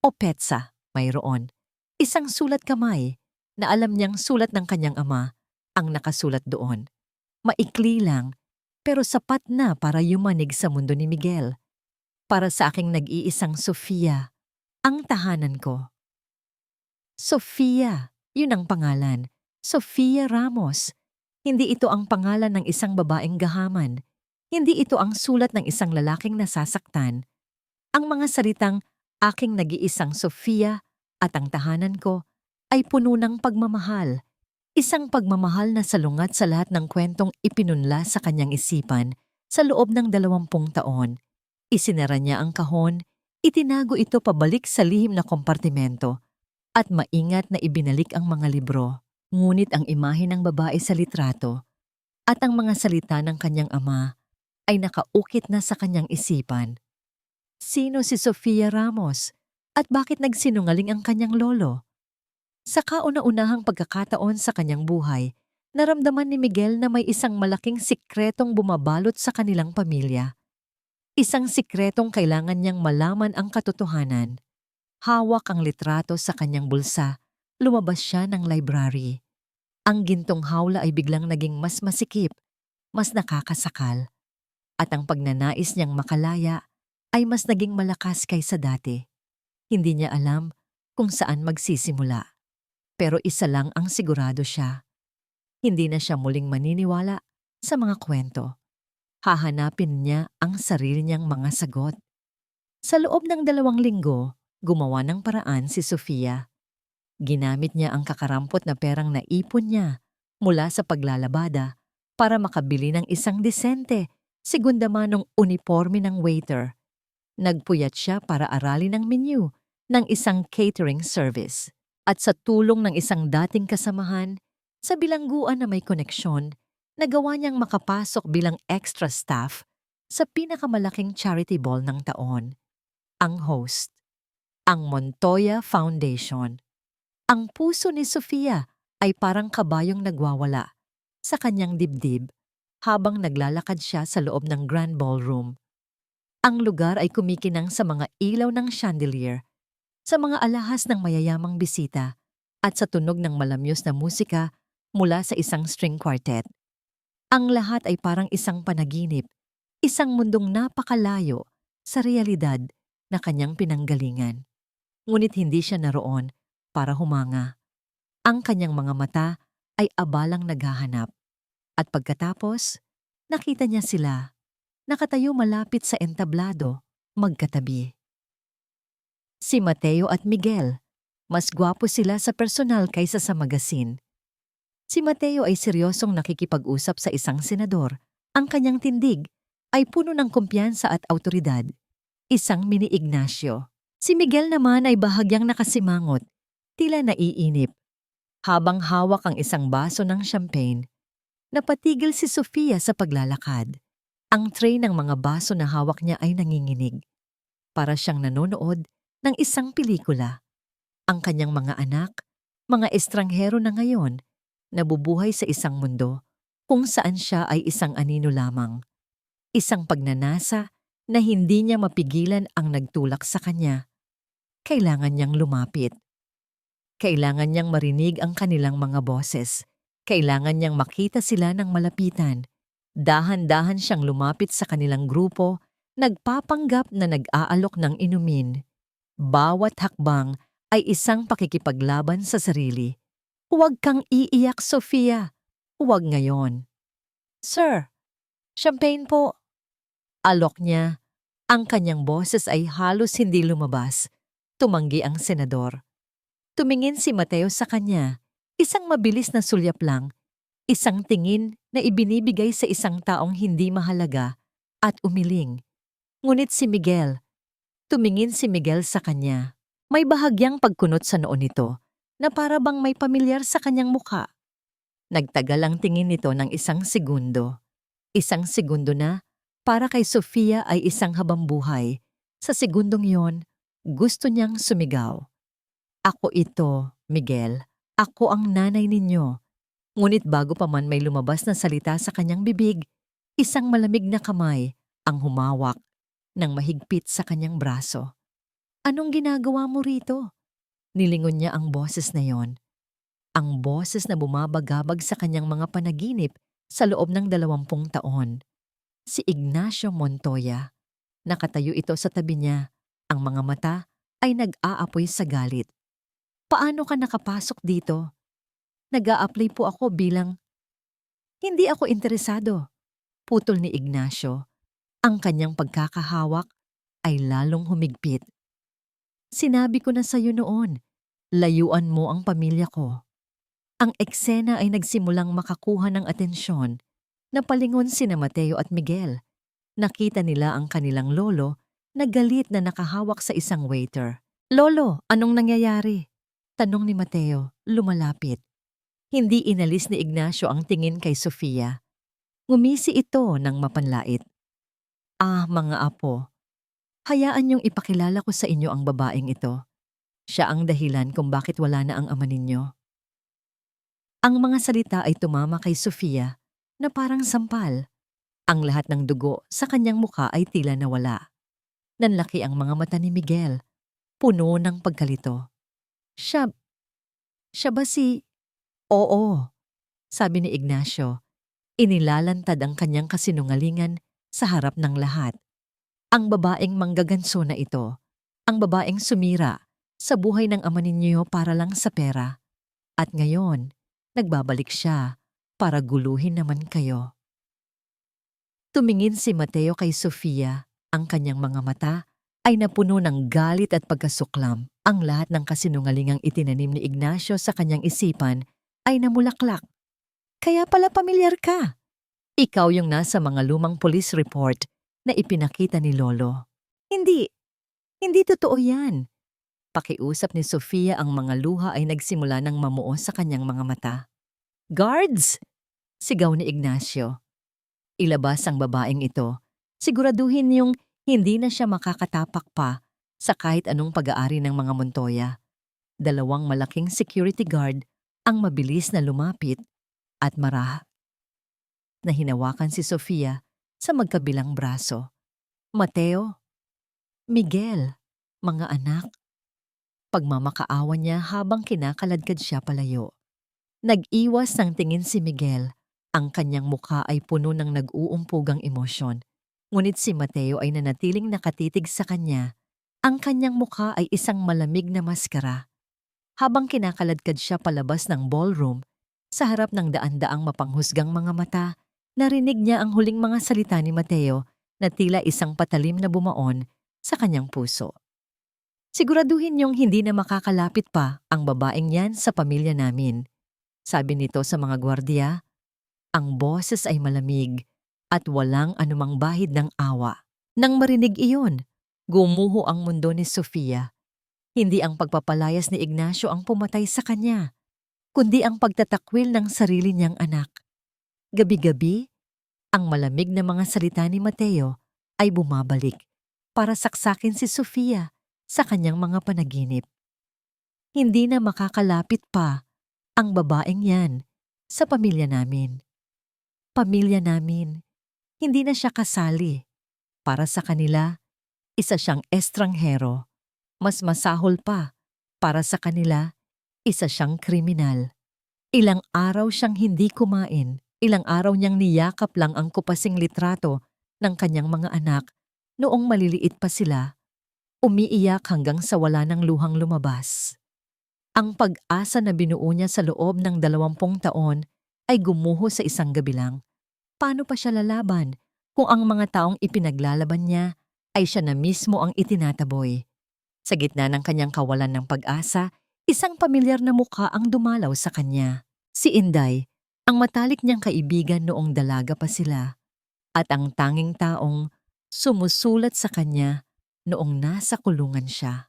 o petsa, mayroon. Isang sulat kamay na alam niyang sulat ng kanyang ama ang nakasulat doon. Maikli lang, pero sapat na para yumanig sa mundo ni Miguel. Para sa aking nag-iisang Sofia, ang tahanan ko. Sofia, yun ang pangalan. Sofia Ramos. Hindi ito ang pangalan ng isang babaeng gahaman. Hindi ito ang sulat ng isang lalaking nasasaktan. Ang mga salitang aking nag-iisang Sofia at ang tahanan ko ay puno ng pagmamahal. Isang pagmamahal na salungat sa lahat ng kwentong ipinunla sa kanyang isipan sa loob ng 20 taon. Isinara niya ang kahon, itinago ito pabalik sa lihim na kompartimento, at maingat na ibinalik ang mga libro. Ngunit ang imahe ng babae sa litrato at ang mga salita ng kanyang ama ay nakaukit na sa kanyang isipan. Sino si Sofia Ramos at bakit nagsinungaling ang kanyang lolo? Sa kauna-unahang pagkakataon sa kanyang buhay, naramdaman ni Miguel na may isang malaking sikretong bumabalot sa kanilang pamilya. Isang sikretong kailangan niyang malaman ang katotohanan. Hawak ang litrato sa kanyang bulsa, lumabas siya ng library. Ang gintong hawla ay biglang naging mas masikip, mas nakakasakal. At ang pagnanais niyang makalaya ay mas naging malakas kaysa dati. Hindi niya alam kung saan magsisimula. Pero isa lang ang sigurado siya. Hindi na siya muling maniniwala sa mga kwento. Hahanapin niya ang sarili niyang mga sagot. Sa loob ng 2 linggo, gumawa ng paraan si Sofia. Ginamit niya ang kakarampot na perang naipon niya mula sa paglalabada para makabili ng isang disente, segunda manong uniforme ng waiter. Nagpuyat siya para aralin ang menu ng isang catering service. At sa tulong ng isang dating kasamahan, sa bilangguan na may koneksyon, nagawa niyang makapasok bilang extra staff sa pinakamalaking charity ball ng taon. Ang host, ang Montoya Foundation. Ang puso ni Sofia ay parang kabayong nagwawala sa kanyang dibdib habang naglalakad siya sa loob ng Grand Ballroom. Ang lugar ay kumikinang sa mga ilaw ng chandelier, sa mga alahas ng mayayamang bisita, at sa tunog ng malamyos na musika mula sa isang string quartet. Ang lahat ay parang isang panaginip, isang mundong napakalayo sa realidad na kanyang pinanggalingan. Ngunit hindi siya naroon para humanga. Ang kanyang mga mata ay abalang naghahanap. At pagkatapos, nakita niya sila, nakatayo malapit sa entablado, magkatabi. Si Mateo at Miguel, mas gwapo sila sa personal kaysa sa magasin. Si Mateo ay seryosong nakikipag-usap sa isang senador. Ang kanyang tindig ay puno ng kumpiyansa at autoridad, isang mini Ignacio. Si Miguel naman ay bahagyang nakasimangot, tila naiinip. Habang hawak ang isang baso ng champagne, napatigil si Sofia sa paglalakad. Ang tray ng mga baso na hawak niya ay nanginginig. Para siyang nanonood ng isang pelikula. Ang kanyang mga anak, mga estranghero na ngayon, nabubuhay sa isang mundo kung saan siya ay isang anino lamang. Isang pagnanasa na hindi niya mapigilan ang nagtulak sa kanya. Kailangan niyang lumapit. Kailangan niyang marinig ang kanilang mga boses. Kailangan niyang makita sila ng malapitan. Dahan-dahan siyang lumapit sa kanilang grupo, nagpapanggap na nag-aalok ng inumin. Bawat hakbang ay isang pakikipaglaban sa sarili. Huwag kang iiyak, Sofia. Huwag ngayon. Sir, champagne po. Alok niya. Ang kanyang boses ay halos hindi lumabas. Tumanggi ang senador. Tumingin si Mateo sa kanya. Isang mabilis na sulyap lang, isang tingin na ibinibigay sa isang taong hindi mahalaga at umiling. Ngunit tumingin si Miguel sa kanya. May bahagyang pagkunot sa noo nito na para bang may pamilyar sa kanyang mukha. Nagtagal ang tingin nito ng isang segundo. Isang segundo na para kay Sofia ay isang habambuhay. Sa segundong yon, gusto niyang sumigaw. Ako ito, Miguel. Ako ang nanay ninyo. Ngunit bago pa man may lumabas na salita sa kanyang bibig, isang malamig na kamay ang humawak ng mahigpit sa kanyang braso. Anong ginagawa mo rito? Nilingon niya ang boses na yon. Ang boses na bumabagabag sa kanyang mga panaginip sa loob ng 20 taon. Si Ignacio Montoya. Nakatayo ito sa tabi niya. Ang mga mata ay nag-aapoy sa galit. Paano ka nakapasok dito? Nag-a-apply po ako bilang... Hindi ako interesado. Putol ni Ignacio. Ang kanyang pagkakahawak ay lalong humigpit. Sinabi ko na sa'yo noon, layuan mo ang pamilya ko. Ang eksena ay nagsimulang makakuha ng atensyon. Napalingon sina Mateo at Miguel. Nakita nila ang kanilang lolo na galit na nakahawak sa isang waiter. Lolo, anong nangyayari? Tanong ni Mateo, lumalapit. Hindi inalis ni Ignacio ang tingin kay Sofia. Ngumisi ito ng mapanlait. Mga apo, hayaan niyong ipakilala ko sa inyo ang babaeng ito. Siya ang dahilan kung bakit wala na ang ama ninyo. Ang mga salita ay tumama kay Sofia na parang sampal. Ang lahat ng dugo sa kanyang mukha ay tila nawala. Nanlaki ang mga mata ni Miguel, puno ng pagkalito. Siya ba si... Oo, sabi ni Ignacio. Inilalantad ang kanyang kasinungalingan sa harap ng lahat. Ang babaeng manggaganso na ito, ang babaeng sumira sa buhay ng ama ninyo para lang sa pera. At ngayon, nagbabalik siya para guluhin naman kayo. Tumingin si Mateo kay Sofia, ang kanyang mga mata ay napuno ng galit at pagkasuklam. Ang lahat ng kasinungalingang itinanim ni Ignacio sa kanyang isipan ay namulaklak. Kaya pala pamilyar ka. Ikaw yung nasa mga lumang police report na ipinakita ni Lolo. Hindi totoo yan. Pakiusap ni Sofia, ang mga luha ay nagsimula ng mamuo sa kanyang mga mata. Guards! Sigaw ni Ignacio. Ilabas ang babaeng ito. Siguraduhin niyong hindi na siya makakatapak pa sa kahit anong pag-aari ng mga Montoya. 2 malaking security guard ang mabilis na lumapit at marahat na hinawakan si Sofia sa magkabilang braso. Mateo, Miguel, mga anak, pagmamakaawa niya habang kinakaladkad siya palayo. Nag-iwas ng tingin si Miguel. Ang kanyang mukha ay puno ng nag-uumpugang emosyon. Ngunit si Mateo ay nanatiling nakatitig sa kanya. Ang kanyang mukha ay isang malamig na maskara. Habang kinakaladkad siya palabas ng ballroom, sa harap ng daan-daang mapanghusgang mga mata, narinig niya ang huling mga salita ni Mateo na tila isang patalim na bumaon sa kanyang puso. Siguraduhin niyong hindi na makakalapit pa ang babaeng yan sa pamilya namin. Sabi nito sa mga gwardiya, ang boses ay malamig at walang anumang bahid ng awa. Nang marinig iyon, gumuho ang mundo ni Sofia. Hindi ang pagpapalayas ni Ignacio ang pumatay sa kanya, kundi ang pagtatakwil ng sarili niyang anak. Gabi-gabi, ang malamig na mga salita ni Mateo ay bumabalik para saksakin si Sofia sa kanyang mga panaginip. Hindi na makakalapit pa ang babaeng yan sa pamilya namin. Pamilya namin, hindi na siya kasali. Para sa kanila, isa siyang estranghero. Mas masahol pa, para sa kanila, isa siyang kriminal. Ilang araw siyang hindi kumain, ilang araw niyang niyakap lang ang kupasing litrato ng kanyang mga anak noong maliliit pa sila, umiiyak hanggang sa wala ng luhang lumabas. Ang pag-asa na binuo niya sa loob ng 20 taon ay gumuho sa isang gabi lang. Paano pa siya lalaban kung ang mga taong ipinaglalaban niya ay siya na mismo ang itinataboy? Sa gitna ng kanyang kawalan ng pag-asa, isang pamilyar na mukha ang dumalaw sa kanya. Si Inday, ang matalik niyang kaibigan noong dalaga pa sila, at ang tanging taong sumusulat sa kanya noong nasa kulungan siya.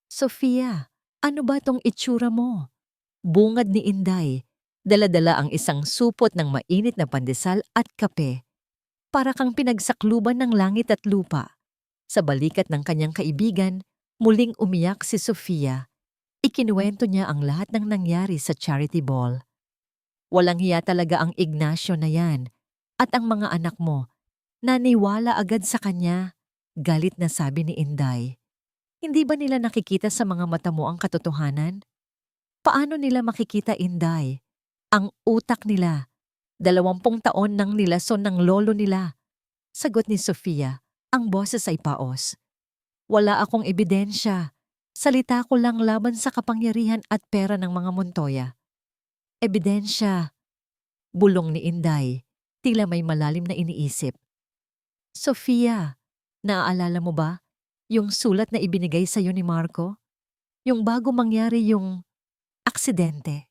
Sofia, ano ba tong itsura mo? Bungad ni Inday, dala-dala ang isang supot ng mainit na pandesal at kape. Para kang pinagsakluban ng langit at lupa. Sa balikat ng kanyang kaibigan, muling umiyak si Sofia. Ikinuwento niya ang lahat ng nangyari sa charity ball. Walang hiya talaga ang Ignacio na yan. At ang mga anak mo, naniwala agad sa kanya. Galit na sabi ni Inday. Hindi ba nila nakikita sa mga mata mo ang katotohanan? Paano nila makikita, Inday? Ang utak nila. 20 taon nang nilason ng lolo nila. Sagot ni Sofia, ang boses ay paos. Wala akong ebidensya. Salita ko lang laban sa kapangyarihan at pera ng mga Montoya. Ebidensya. Bulong ni Inday, tila may malalim na iniisip. Sofia, naaalala mo ba yung sulat na ibinigay sa'yo ni Marco? Yung bago mangyari yung aksidente.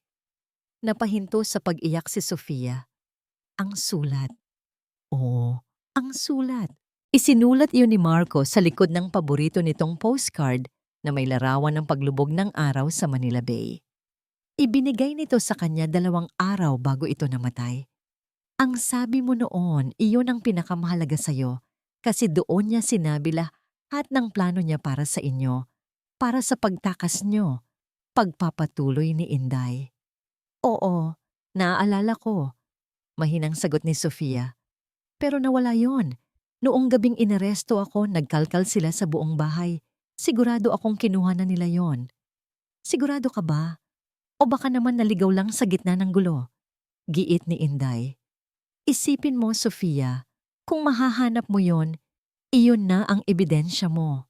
Napahinto sa pag-iyak si Sofia. Ang sulat. Oo, ang sulat. Isinulat iyon ni Marco sa likod ng paborito nitong postcard na may larawan ng paglubog ng araw sa Manila Bay. Ibinigay nito sa kanya 2 araw bago ito namatay. Ang sabi mo noon, iyon ang pinakamahalaga sa'yo kasi doon niya sinabi lahat ng plano niya para sa inyo, para sa pagtakas niyo, pagpapatuloy ni Inday. Oo, naaalala ko. Mahinang sagot ni Sofia. Pero nawala yon. Noong gabing inaresto ako, nagkalkal sila sa buong bahay. Sigurado akong kinuha na nila yon. Sigurado ka ba? O baka naman naligaw lang sa gitna ng gulo? Giit ni Inday. Isipin mo, Sofia, kung mahahanap mo yon, iyon na ang ebidensya mo.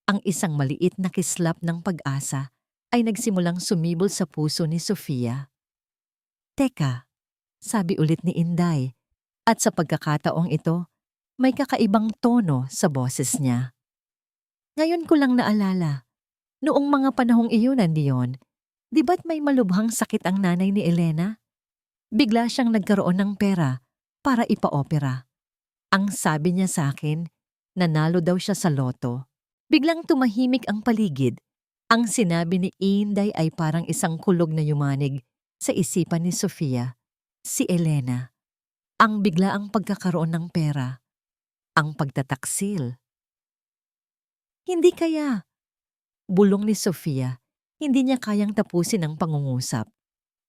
Ang isang maliit na kislap ng pag-asa ay nagsimulang sumibol sa puso ni Sofia. Teka, sabi ulit ni Inday, at sa pagkakataong ito, may kakaibang tono sa boses niya. Ngayon ko lang naalala, noong mga panahong iyon, Dion, di ba't may malubhang sakit ang nanay ni Elena? Bigla siyang nagkaroon ng pera para ipa-opera. Ang sabi niya sa akin, nanalo daw siya sa loto. Biglang tumahimik ang paligid. Ang sinabi ni Inday ay parang isang kulog na yumanig sa isipan ni Sofia. Si Elena. Ang biglaang pagkakaroon ng pera. Ang pagtataksil. Hindi kaya. Bulong ni Sofia, hindi niya kayang tapusin ang pangungusap.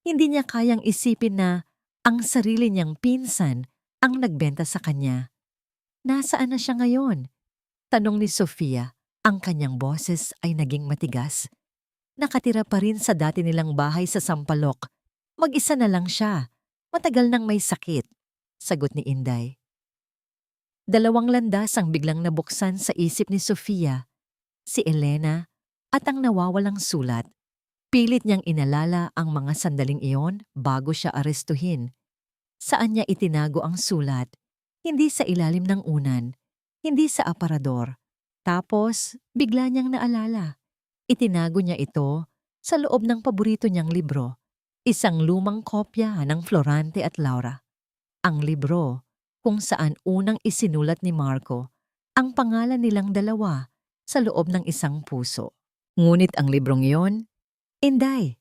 Hindi niya kayang isipin na ang sarili niyang pinsan ang nagbenta sa kanya. Nasaan na siya ngayon? Tanong ni Sofia. Ang kanyang boses ay naging matigas. Nakatira pa rin sa dati nilang bahay sa Sampaloc. Mag-isa na lang siya. Matagal nang may sakit, sagot ni Inday. Dalawang landas ang biglang nabuksan sa isip ni Sofia, si Elena at ang nawawalang sulat. Pilit niyang inalala ang mga sandaling iyon bago siya arestuhin. Saan niya itinago ang sulat? Hindi sa ilalim ng unan, hindi sa aparador. Tapos, bigla niyang naalala. Itinago niya ito sa loob ng paborito niyang libro, isang lumang kopya ng Florante at Laura. Ang libro kung saan unang isinulat ni Marco ang pangalan nilang dalawa sa loob ng isang puso. Ngunit ang librong iyon, Inday,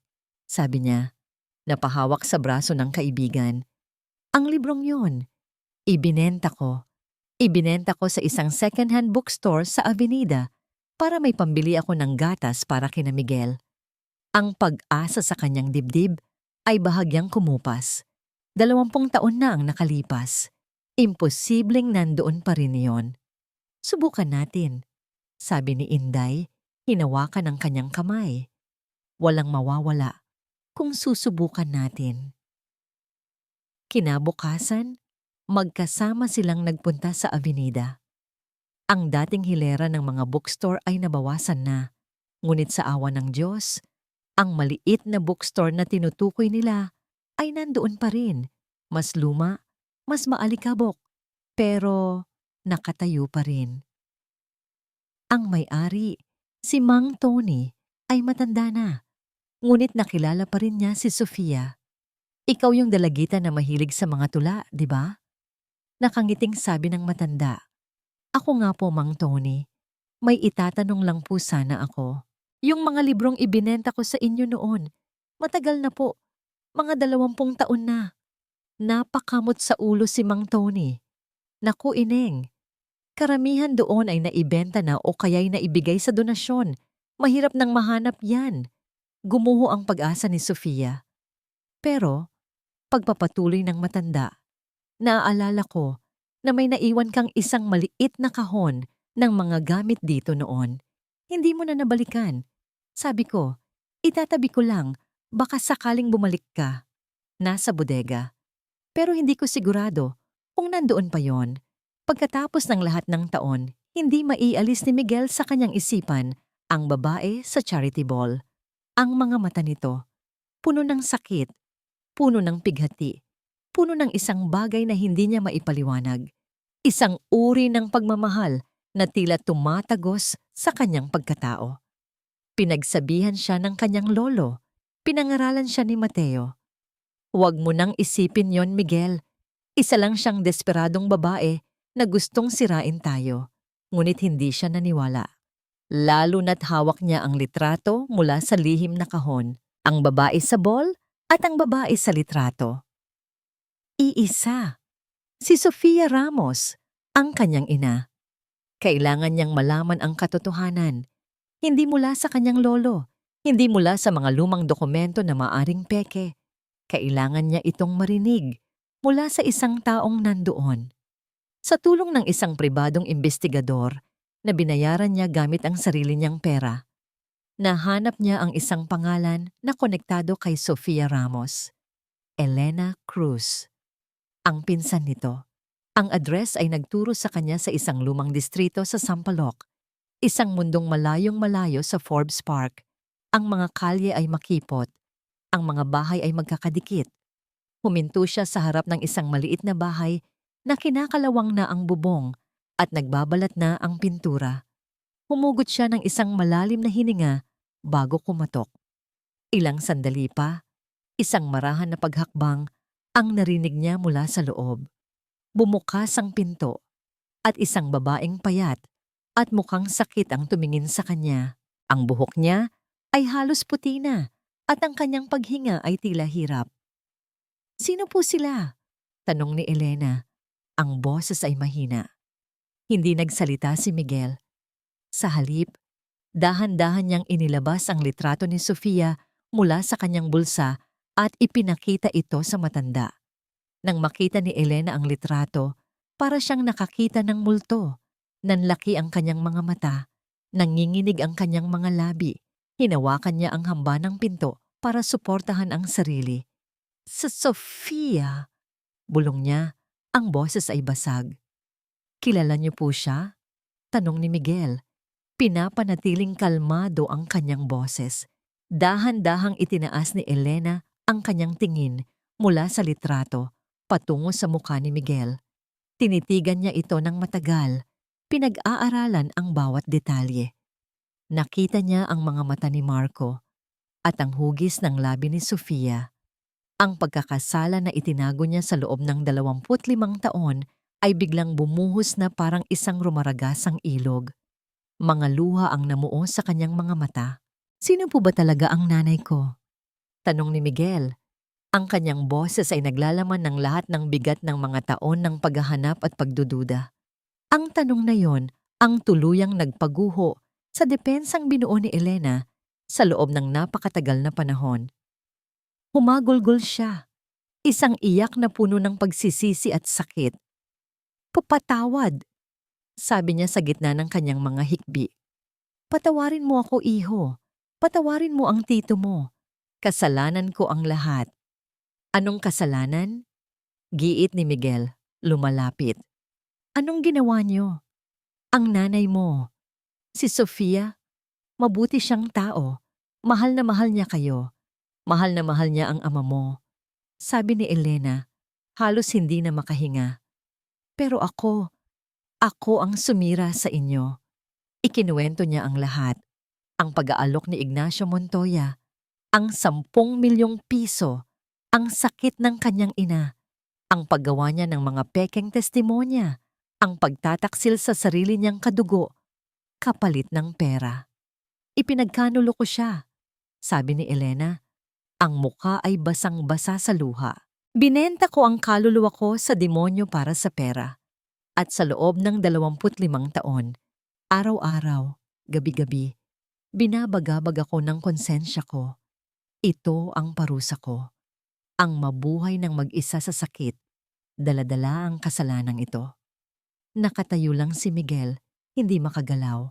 sabi niya, napahawak sa braso ng kaibigan. Ang librong yun, ibinenta ko. Ibinenta ko sa isang second-hand bookstore sa Avenida para may pambili ako ng gatas para kina Miguel. Ang pag-asa sa kanyang dibdib ay bahagyang kumupas. 20 taon na ang nakalipas. Imposibleng nandoon pa rin iyon. Subukan natin, sabi ni Inday, hinawakan ang kanyang kamay. Walang mawawala kung susubukan natin. Kinabukasan, magkasama silang nagpunta sa Avenida. Ang dating hilera ng mga bookstore ay nabawasan na, ngunit sa awa ng Diyos, ang maliit na bookstore na tinutukoy nila ay nandoon pa rin, mas luma, mas maalikabok, pero nakatayo pa rin. Ang may-ari, si Mang Tony, ay matanda na, ngunit nakilala pa rin niya si Sofia. Ikaw yung dalagita na mahilig sa mga tula, di ba? Nakangiting sabi ng matanda. Ako nga po, Mang Tony. May itatanong lang po sana ako. Yung mga librong ibinenta ko sa inyo noon, matagal na po, mga 20 taon na. Napakamot sa ulo si Mang Tony. Naku, Ineng, karamihan doon ay naibenta na o kaya'y naibigay sa donasyon. Mahirap nang mahanap yan. Gumuho ang pag-asa ni Sofia. Pero, pagpapatuloy ng matanda, naaalala ko na may naiwan kang isang maliit na kahon ng mga gamit dito noon. Hindi mo na nabalikan. Sabi ko, itatabi ko lang, baka sakaling bumalik ka. Nasa bodega. Pero hindi ko sigurado kung nandoon pa yon. Pagkatapos ng lahat ng taon, hindi maialis ni Miguel sa kanyang isipan ang babae sa charity ball. Ang mga mata nito, puno ng sakit, puno ng pighati, puno ng isang bagay na hindi niya maipaliwanag. Isang uri ng pagmamahal na tila tumatagos sa kanyang pagkatao. Pinagsabihan siya ng kanyang lolo, pinangaralan siya ni Mateo. Huwag mo nang isipin yon, Miguel. Isa lang siyang desperadong babae na gustong sirain tayo. Ngunit hindi siya naniwala. Lalo na't hawak niya ang litrato mula sa lihim na kahon, ang babae sa ball at ang babae sa litrato. Iisa. Si Sofia Ramos, ang kanyang ina. Kailangan niyang malaman ang katotohanan. Hindi mula sa kanyang lolo, hindi mula sa mga lumang dokumento na maaring peke. Kailangan niya itong marinig mula sa isang taong nandoon. Sa tulong ng isang pribadong investigador na binayaran niya gamit ang sarili niyang pera, nahanap niya ang isang pangalan na konektado kay Sofia Ramos. Elena Cruz. Ang pinsan nito. Ang address ay nagturo sa kanya sa isang lumang distrito sa Sampaloc, isang mundong malayong malayo sa Forbes Park. Ang mga kalye ay makipot, ang mga bahay ay magkakadikit. Huminto siya sa harap ng isang maliit na bahay na kinakalawang na ang bubong at nagbabalat na ang pintura. Humugot siya ng isang malalim na hininga bago kumatok. Ilang sandali pa, isang marahan na paghakbang ang narinig niya mula sa loob. Bumukas ang pinto at isang babaeng payat at mukhang sakit ang tumingin sa kanya. Ang buhok niya ay halos puti na at ang kanyang paghinga ay tila hirap. Sino po sila? Tanong ni Elena. Ang boses ay mahina. Hindi nagsalita si Miguel. Sa halip, dahan-dahan niyang inilabas ang litrato ni Sofia mula sa kanyang bulsa at ipinakita ito sa matanda. Nang makita ni Elena ang litrato, para siyang nakakita ng multo. Nanlaki ang kanyang mga mata, nanginginig ang kanyang mga labi. Hinawakan niya ang hamba ng pinto para suportahan ang sarili. Sa Sofia, bulong niya, ang boses ay basag. Kilala niyo po siya? Tanong ni Miguel. Pinapanatiling kalmado ang kanyang boses. Dahan-dahang itinaas ni Elena ang kanyang tingin mula sa litrato patungo sa mukha ni Miguel. Tinitigan niya ito ng matagal, pinag-aaralan ang bawat detalye. Nakita niya ang mga mata ni Marco at ang hugis ng labi ni Sofia. Ang pagkakasala na itinago niya sa loob ng 25 taon ay biglang bumuhos na parang isang rumaragasang ilog. Mga luha ang namuo sa kanyang mga mata. Sino po ba talaga ang nanay ko? Tanong ni Miguel. Ang kanyang boses ay naglalaman ng lahat ng bigat ng mga taon ng paghahanap at pagdududa. Ang tanong na yon ang tuluyang nagpaguho sa depensang binuo ni Elena sa loob ng napakatagal na panahon. Humagulgol siya, isang iyak na puno ng pagsisisi at sakit. Papatawad, sabi niya sa gitna ng kanyang mga hikbi. Patawarin mo ako, iho. Patawarin mo ang tito mo. Kasalanan ko ang lahat. Anong kasalanan? Giit ni Miguel, lumalapit. Anong ginawa niyo? Ang nanay mo, si Sofia, mabuti siyang tao. Mahal na mahal niya kayo. Mahal na mahal niya ang ama mo. Sabi ni Elena, halos hindi na makahinga. Pero ako ang sumira sa inyo. Ikinuwento niya ang lahat. Ang pag-aalok ni Ignacio Montoya, ang 10 milyong piso, ang sakit ng kanyang ina, ang paggawa niya ng mga pekeng testimonya, ang pagtataksil sa sarili niyang kadugo, kapalit ng pera. Ipinagkanulo ko siya, sabi ni Elena. Ang mukha ay basang-basa sa luha. Binenta ko ang kaluluwa ko sa demonyo para sa pera. At sa loob ng 25 taon, araw-araw, gabi-gabi, binabagabag ako ng konsensya ko. Ito ang parusa ko. Ang mabuhay ng mag-isa sa sakit, dala-dala ang kasalanang ito. Nakatayo lang si Miguel, hindi makagalaw.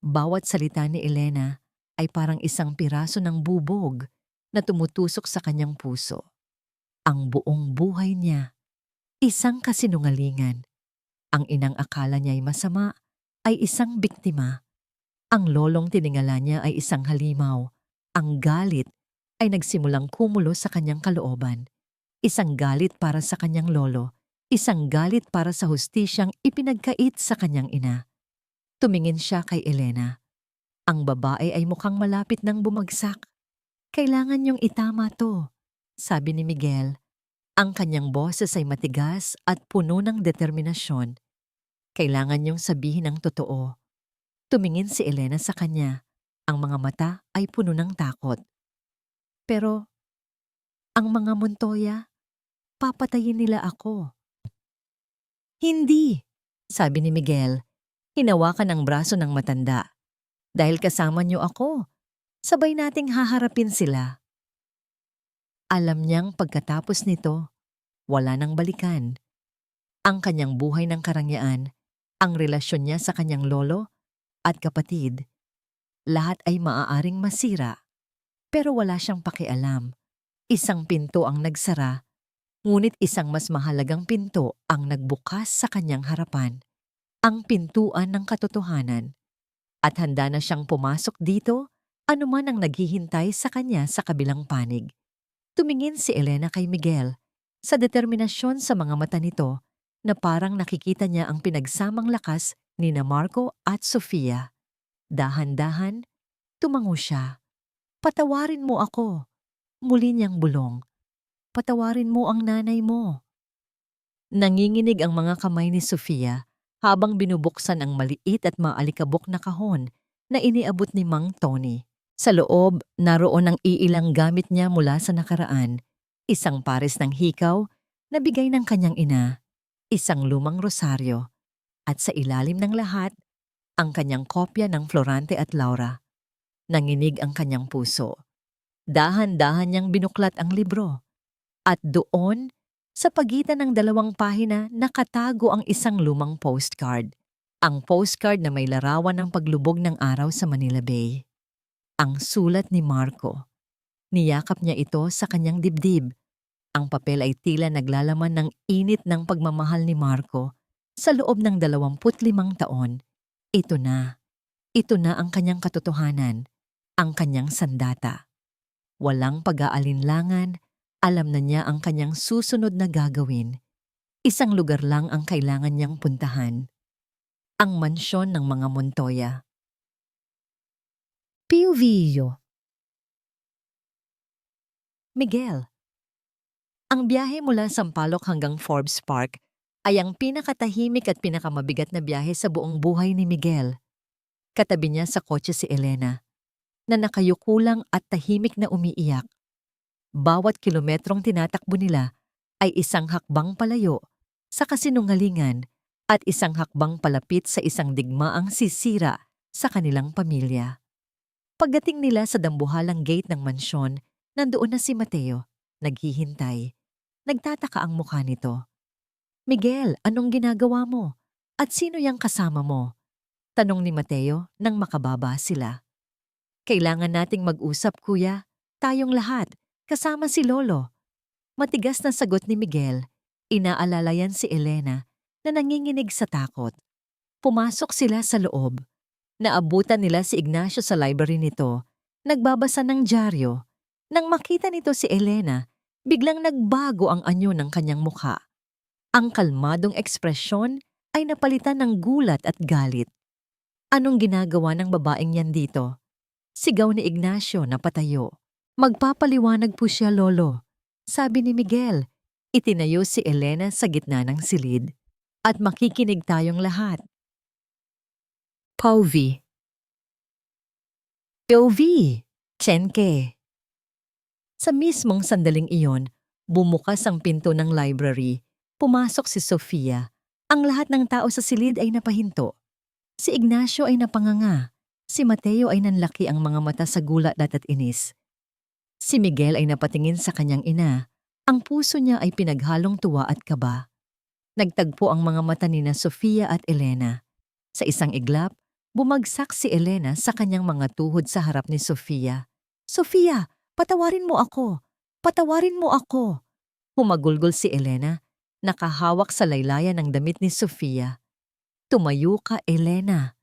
Bawat salita ni Elena ay parang isang piraso ng bubog na tumutusok sa kanyang puso. Ang buong buhay niya, isang kasinungalingan. Ang inang akala niya ay masama, ay isang biktima. Ang lolong tiningala niya ay isang halimaw. Ang galit ay nagsimulang kumulo sa kanyang kalooban. Isang galit para sa kanyang lolo, isang galit para sa hustisyang ipinagkait sa kanyang ina. Tumingin siya kay Elena. Ang babae ay mukhang malapit nang bumagsak. Kailangan niyong itama to, sabi ni Miguel. Ang kanyang boses ay matigas at puno ng determinasyon. Kailangan niyong sabihin ang totoo. Tumingin si Elena sa kanya. Ang mga mata ay puno ng takot. Pero, ang mga Montoya, papatayin nila ako. Hindi, sabi ni Miguel. Hinawakan ang braso ng matanda. Dahil kasama niyo ako, sabay nating haharapin sila. Alam niyang pagkatapos nito, wala nang balikan. Ang kanyang buhay ng karangyaan, ang relasyon niya sa kanyang lolo at kapatid, lahat ay maaaring masira. Pero wala siyang pakialam. Isang pinto ang nagsara, ngunit isang mas mahalagang pinto ang nagbukas sa kanyang harapan. Ang pintuan ng katotohanan. At handa na siyang pumasok dito, anuman ang naghihintay sa kanya sa kabilang panig. Tumingin si Elena kay Miguel, sa determinasyon sa mga mata nito, na parang nakikita niya ang pinagsamang lakas ni na Marco at Sofia. Dahan-dahan, tumango siya. Patawarin mo ako. Muli niyang bulong. Patawarin mo ang nanay mo. Nanginginig ang mga kamay ni Sofia habang binubuksan ang maliit at maalikabok na kahon na iniabot ni Mang Tony. Sa loob, naroon ang iilang gamit niya mula sa nakaraan. Isang pares ng hikaw na bigay ng kanyang ina, isang lumang rosaryo, at sa ilalim ng lahat, ang kanyang kopya ng Florante at Laura. Nanginig ang kanyang puso. Dahan-dahan niyang binuklat ang libro. At doon, sa pagitan ng 2 pahina, nakatago ang isang lumang postcard. Ang postcard na may larawan ng paglubog ng araw sa Manila Bay. Ang sulat ni Marco. Niyakap niya ito sa kanyang dibdib. Ang papel ay tila naglalaman ng init ng pagmamahal ni Marco sa loob ng 25 taon. Ito na. Ito na ang kanyang katotohanan, ang kanyang sandata. Walang pag-aalinlangan, alam na niya ang kanyang susunod na gagawin. Isang lugar lang ang kailangan niyang puntahan. Ang mansyon ng mga Montoya. Pio Miguel. Ang biyahe mula Sampaloc hanggang Forbes Park ay ang pinakatahimik at pinakamabigat na biyahe sa buong buhay ni Miguel. Katabi niya sa kotse si Elena, na nakayuko lang at tahimik na umiiyak. Bawat kilometrong tinatakbo nila ay isang hakbang palayo sa kasinungalingan at isang hakbang palapit sa isang digmaang sisira sa kanilang pamilya. Pagdating nila sa dambuhalang gate ng mansyon, nandoon na si Mateo, naghihintay. Nagtataka ang mukha nito. "Miguel, anong ginagawa mo? At sino yang kasama mo?" Tanong ni Mateo nang makababa sila. "Kailangan nating mag-usap, kuya. Tayong lahat, kasama si Lolo." Matigas na sagot ni Miguel. Inaalala yan si Elena na nanginginig sa takot. Pumasok sila sa loob. Naabutan nila si Ignacio sa library nito, nagbabasa ng dyaryo. Nang makita nito si Elena, biglang nagbago ang anyo ng kanyang mukha. Ang kalmadong ekspresyon ay napalitan ng gulat at galit. "Anong ginagawa ng babaeng yan dito?" Sigaw ni Ignacio na patayo. "Magpapaliwanag po siya, Lolo," sabi ni Miguel. Itinayo si Elena sa gitna ng silid. "At makikinig tayong lahat." Pauvi. Chenke. Sa mismong sandaling iyon, bumukas ang pinto ng library. Pumasok si Sofia. Ang lahat ng tao sa silid ay napahinto. Si Ignacio ay napanganga. Si Mateo ay nanlaki ang mga mata sa gulat at inis. Si Miguel ay napatingin sa kanyang ina. Ang puso niya ay pinaghalong tuwa at kaba. Nagtagpo ang mga mata nina Sofia at Elena. Sa isang iglap, bumagsak si Elena sa kanyang mga tuhod sa harap ni Sofia. "Sofia, patawarin mo ako! Patawarin mo ako!" Humagulgol si Elena, nakahawak sa laylayan ng damit ni Sofia. "Tumayo ka, Elena,"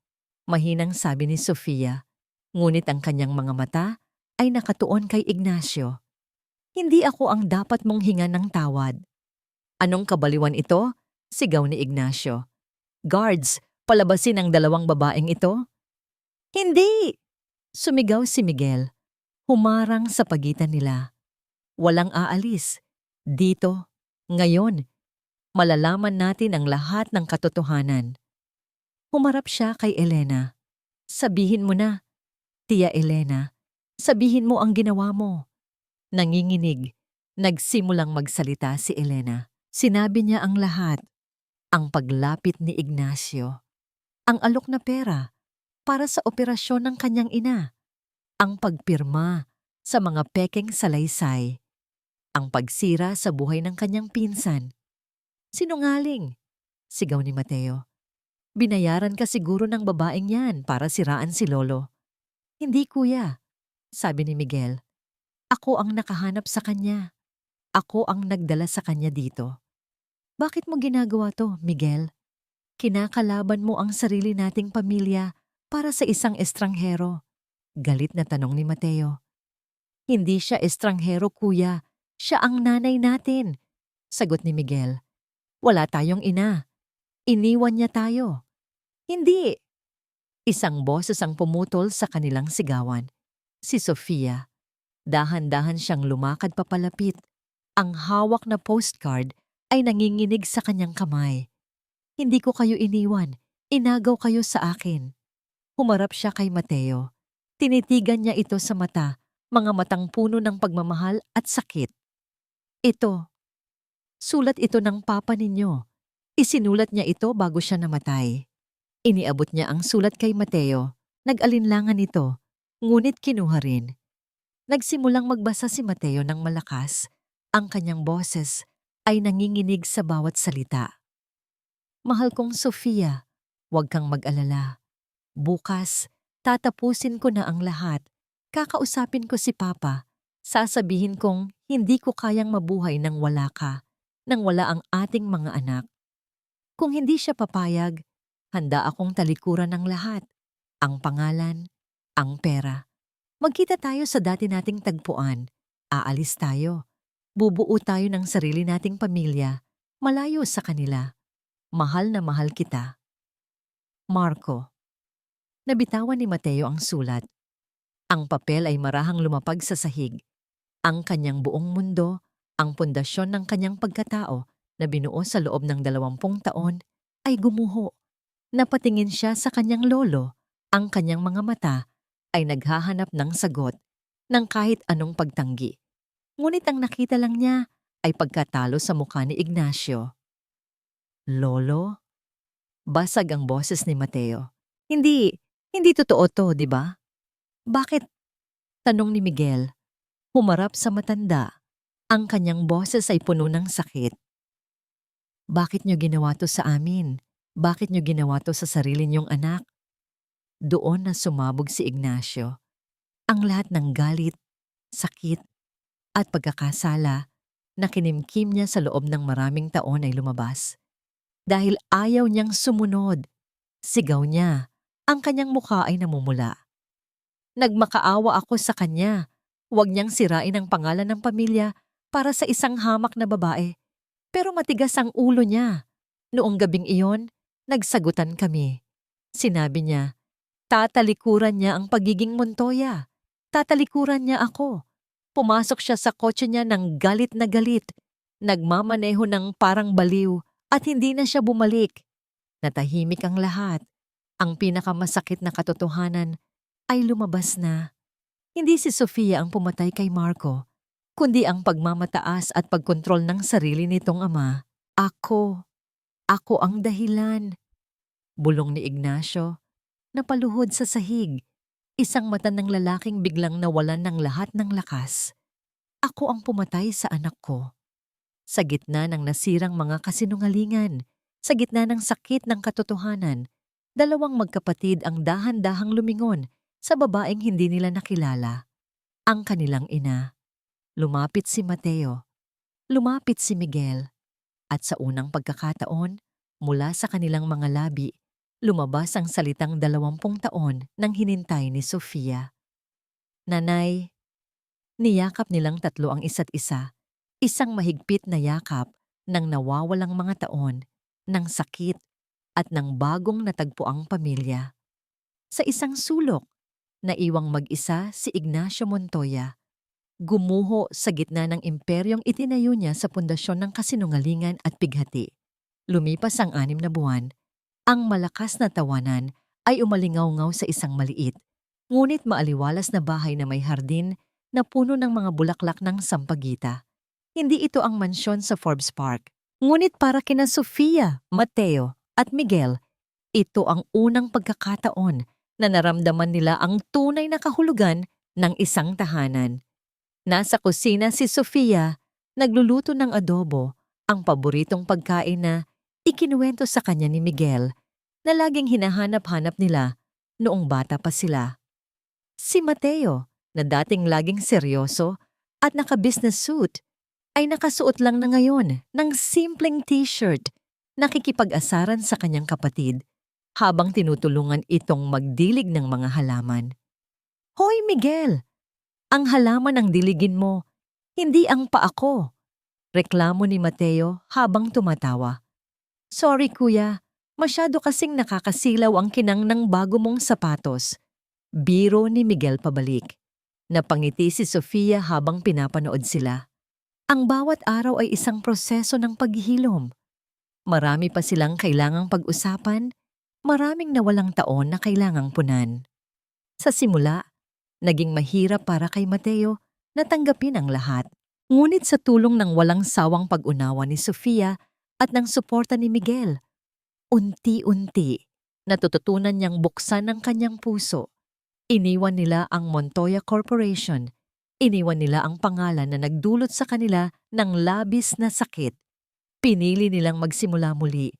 mahinang sabi ni Sofia. Ngunit ang kanyang mga mata ay nakatuon kay Ignacio. "Hindi ako ang dapat mong hingan ng tawad." "Anong kabaliwan ito?" sigaw ni Ignacio. "Guards, palabasin ang 2 babaeng ito." "Hindi!" sumigaw si Miguel. Humarang sa pagitan nila. "Walang aalis. Dito, ngayon, malalaman natin ang lahat ng katotohanan." Humarap siya kay Elena. "Sabihin mo na, Tia Elena. Sabihin mo ang ginawa mo." Nanginginig, nagsimulang magsalita si Elena. Sinabi niya ang lahat. Ang paglapit ni Ignacio. Ang alok na pera para sa operasyon ng kanyang ina. Ang pagpirma sa mga pekeng salaysay. Ang pagsira sa buhay ng kanyang pinsan. "Sinungaling!" sigaw ni Mateo. "Binayaran ka siguro ng babaeng yan para siraan si Lolo." "Hindi, kuya," sabi ni Miguel. "Ako ang nakahanap sa kanya. Ako ang nagdala sa kanya dito." "Bakit mo ginagawa to, Miguel? Kinakalaban mo ang sarili nating pamilya para sa isang estranghero." Galit na tanong ni Mateo. "Hindi siya estranghero, kuya. Siya ang nanay natin," sagot ni Miguel. "Wala tayong ina. Iniwan niya tayo." "Hindi!" Isang boses ang pumutol sa kanilang sigawan. Si Sofia. Dahan-dahan siyang lumakad papalapit. Ang hawak na postcard ay nanginginig sa kanyang kamay. "Hindi ko kayo iniwan. Inagaw kayo sa akin." Humarap siya kay Mateo. Tinitigan niya ito sa mata, mga matang puno ng pagmamahal at sakit. "Ito. Sulat ito ng papa ninyo. Isinulat niya ito bago siya namatay." Iniabot niya ang sulat kay Mateo. Nag-alinlangan ito, ngunit kinuha rin. Nagsimulang magbasa si Mateo ng malakas. Ang kanyang boses ay nanginginig sa bawat salita. Mahal kong Sofia, huwag kang mag-alala. Bukas, tatapusin ko na ang lahat. Kakausapin ko si Papa. Sasabihin kong hindi ko kayang mabuhay nang wala ka, nang wala ang ating mga anak. Kung hindi siya papayag, handa akong talikuran ng lahat. Ang pangalan, ang pera. Magkita tayo sa dati nating tagpuan. Aalis tayo. Bubuo tayo ng sarili nating pamilya. Malayo sa kanila. Mahal na mahal kita. Marco. Nabitawan ni Mateo ang sulat. Ang papel ay marahang lumapag sa sahig. Ang kanyang buong mundo, ang pundasyon ng kanyang pagkatao na binuo sa loob ng 20 taon, ay gumuho. Napatingin siya sa kanyang lolo. Ang kanyang mga mata ay naghahanap ng sagot ng kahit anong pagtanggi. Ngunit ang nakita lang niya ay pagkatalo sa mukha ni Ignacio. Lolo? Basag ang boses ni Mateo. Hindi totoo to, di ba? Bakit? Tanong ni Miguel. Humarap sa matanda. Ang kanyang boses ay puno ng sakit. Bakit niyo ginawa to sa amin? Bakit niyo ginawa to sa sarili niyong anak? Doon na sumabog si Ignacio. Ang lahat ng galit, sakit, at pagkakasala na kinimkim niya sa loob ng maraming taon ay lumabas. Dahil ayaw niyang sumunod. Sigaw niya. Ang kanyang mukha ay namumula. Nagmakaawa ako sa kanya. Huwag niyang sirain ang pangalan ng pamilya para sa isang hamak na babae. Pero matigas ang ulo niya. Noong gabing iyon, nagsagutan kami. Sinabi niya, tatalikuran niya ang pagiging Montoya. Tatalikuran niya ako. Pumasok siya sa kotse niya ng galit na galit. Nagmamaneho ng parang baliw at hindi na siya bumalik. Natahimik ang lahat. Ang pinakamasakit na katotohanan ay lumabas na. Hindi si Sofia ang pumatay kay Marco, kundi ang pagmamataas at pagkontrol ng sarili nitong ama. Ako ang dahilan. Bulong ni Ignacio, napaluhod sa sahig. Isang mata ng lalaking biglang nawalan ng lahat ng lakas. Ako ang pumatay sa anak ko. Sa gitna ng nasirang mga kasinungalingan, sa gitna ng sakit ng katotohanan, dalawang magkapatid ang dahan-dahang lumingon sa babaeng hindi nila nakilala. Ang kanilang ina. Lumapit si Mateo. Lumapit si Miguel. At sa unang pagkakataon, mula sa kanilang mga labi, lumabas ang salitang 20 taon nang hinintay ni Sofia. Nanay, niyakap nilang tatlo ang isa't isa. Isang mahigpit na yakap ng nawawalang mga taon, ng sakit at ng bagong natagpuang pamilya. Sa isang sulok, naiwang mag-isa si Ignacio Montoya. Gumuho sa gitna ng imperyong itinayo niya sa pundasyon ng kasinungalingan at bighati. Lumipas ang 6 na buwan. Ang malakas na tawanan ay umalingaw-ngaw sa isang maliit, ngunit maaliwalas na bahay na may hardin na puno ng mga bulaklak ng sampagita. Hindi ito ang mansyon sa Forbes Park, ngunit para kina Sofia, Mateo at Miguel, ito ang unang pagkakataon na naramdaman nila ang tunay na kahulugan ng isang tahanan. Nasa kusina si Sofia, nagluluto ng adobo, ang paboritong pagkain na ikinuwento sa kanya ni Miguel na laging hinahanap-hanap nila noong bata pa sila. Si Mateo, na dating laging seryoso at naka-business suit, ay nakasuot lang na ngayon ng simpleng t-shirt, nakikipag-asaran sa kanyang kapatid habang tinutulungan itong magdilig ng mga halaman. Hoy Miguel! Ang halaman ang diligin mo, hindi ang paa ko. Reklamo ni Mateo habang tumatawa. Sorry kuya, masyado kasing nakakasilaw ang kinang ng bago mong sapatos. Biro ni Miguel pabalik. Napangiti si Sofia habang pinapanood sila. Ang bawat araw ay isang proseso ng paghihilom. Marami pa silang kailangang pag-usapan, maraming nawalang taon na kailangang punan. Sa simula, naging mahirap para kay Mateo na tanggapin ang lahat. Ngunit sa tulong ng walang sawang pag-unawa ni Sofia at ng suporta ni Miguel, unti-unti natututunan niyang buksan ang kanyang puso. Iniwan nila ang Montoya Corporation, Iniwan nila ang pangalan na nagdulot sa kanila ng labis na sakit. Pinili nilang magsimula muli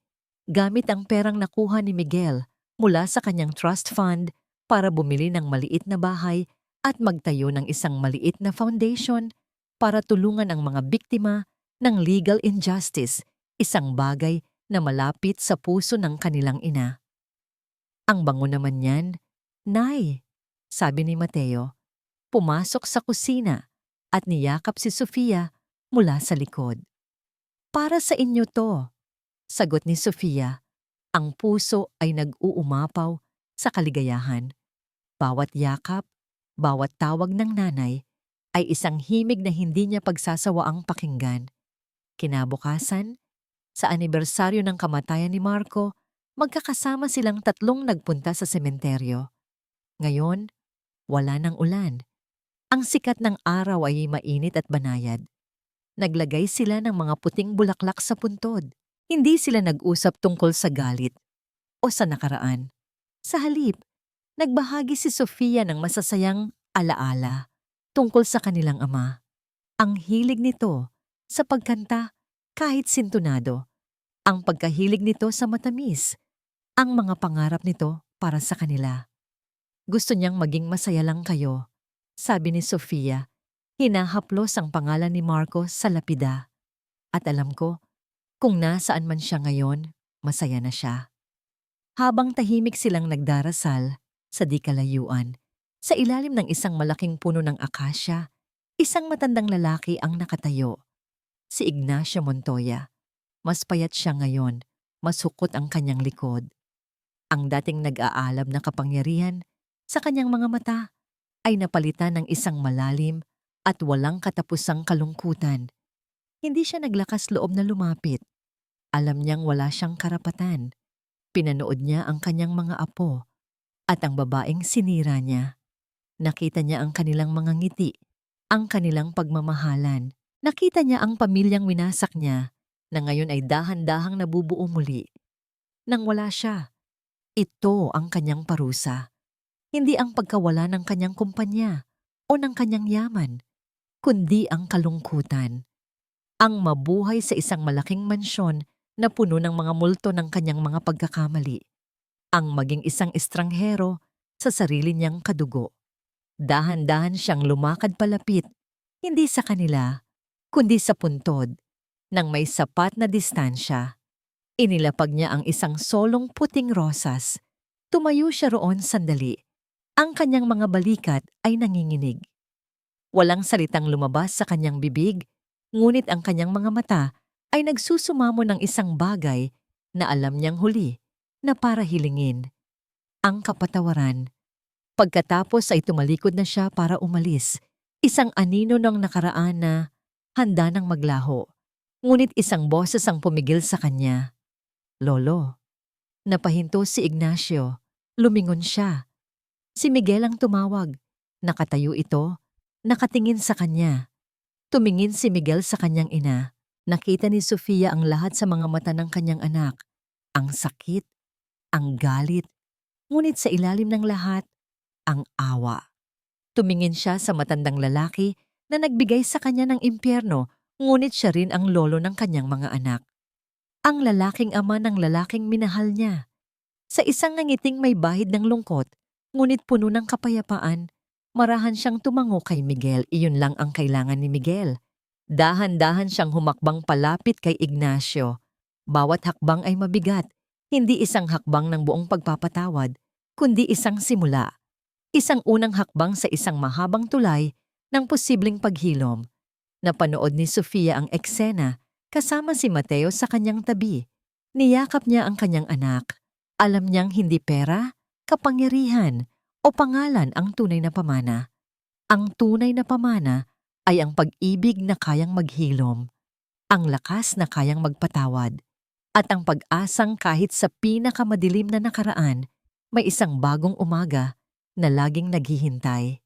gamit ang perang nakuha ni Miguel mula sa kanyang trust fund para bumili ng maliit na bahay at magtayo ng isang maliit na foundation para tulungan ang mga biktima ng legal injustice, isang bagay na malapit sa puso ng kanilang ina. Ang bango naman niyan, Nay, sabi ni Mateo, pumasok sa kusina at niyakap si Sofia mula sa likod. Para sa inyo to, sagot ni Sofia. Ang puso ay nag-uumapaw sa kaligayahan. Bawat yakap, bawat tawag ng nanay ay isang himig na hindi niya pagsasawaang pakinggan. Kinabukasan, sa anibersaryo ng kamatayan ni Marco, magkakasama silang tatlong nagpunta sa sementeryo. Ngayon, wala ng ulan. Ang sikat ng araw ay mainit at banayad. Naglagay sila ng mga puting bulaklak sa puntod. Hindi sila nag-usap tungkol sa galit o sa nakaraan. Sa halip, nagbahagi si Sofia ng masasayang alaala tungkol sa kanilang ama. Ang hilig nito sa pagkanta kahit sintunado. Ang pagkahilig nito sa matamis. Ang mga pangarap nito para sa kanila. Gusto niyang maging masaya lang kayo, sabi ni Sofia. Hinahaplos ang pangalan ni Marco sa lapida. At alam ko, kung nasaan man siya ngayon, masaya na siya. Habang tahimik silang nagdarasal sa di kalayuan, sa ilalim ng isang malaking puno ng akasya, isang matandang lalaki ang nakatayo. Si Ignacio Montoya. Mas payat siya ngayon, mas hukot ang kanyang likod. Ang dating nag-aalab na kapangyarihan sa kanyang mga mata ay napalitan ng isang malalim at walang katapusang kalungkutan. Hindi siya naglakas loob na lumapit. Alam niyang wala siyang karapatan. Pinanood niya ang kanyang mga apo at ang babaeng sinira niya. Nakita niya ang kanilang mga ngiti, ang kanilang pagmamahalan. Nakita niya ang pamilyang winasak niya na ngayon ay dahan-dahang nabubuo muli. Nang wala siya, ito ang kanyang parusa. Hindi ang pagkawala ng kanyang kumpanya o ng kanyang yaman, kundi ang kalungkutan. Ang mabuhay sa isang malaking mansyon na puno ng mga multo ng kanyang mga pagkakamali. Ang maging isang estranghero sa sarili niyang kadugo. Dahan-dahan siyang lumakad palapit, hindi sa kanila, kundi sa puntod, nang may sapat na distansya. Inilapag niya ang isang solong puting rosas. Tumayo siya roon sandali. Ang kanyang mga balikat ay nanginginig. Walang salitang lumabas sa kanyang bibig, ngunit ang kanyang mga mata ay nagsusumamo ng isang bagay na alam niyang huli na para hilingin. Ang kapatawaran. Pagkatapos ay tumalikod na siya para umalis, isang anino ng nakaraan na handa nang maglaho. Ngunit isang boses ang pumigil sa kanya. Lolo. Napahinto si Ignacio. Lumingon siya. Si Miguel ang tumawag. Nakatayo ito. Nakatingin sa kanya. Tumingin si Miguel sa kanyang ina. Nakita ni Sofia ang lahat sa mga mata ng kanyang anak. Ang sakit, ang galit, ngunit sa ilalim ng lahat, ang awa. Tumingin siya sa matandang lalaki na nagbigay sa kanya ng impyerno, ngunit siya rin ang lolo ng kanyang mga anak. Ang lalaking ama ng lalaking minahal niya. Sa isang ngiting may bahid ng lungkot, ngunit puno ng kapayapaan, marahan siyang tumango kay Miguel. Iyon lang ang kailangan ni Miguel. Dahan-dahan siyang humakbang palapit kay Ignacio. Bawat hakbang ay mabigat, hindi isang hakbang ng buong pagpapatawad, kundi isang simula. Isang unang hakbang sa isang mahabang tulay ng posibleng paghilom. Napanood ni Sofia ang eksena kasama si Mateo sa kanyang tabi. Niyakap niya ang kanyang anak. Alam niyang hindi pera, kapangyarihan, o pangalan ang tunay na pamana. Ang tunay na pamana ay ang pag-ibig na kayang maghilom, ang lakas na kayang magpatawad, at ang pag-asang kahit sa pinakamadilim na nakaraan, may isang bagong umaga na laging naghihintay.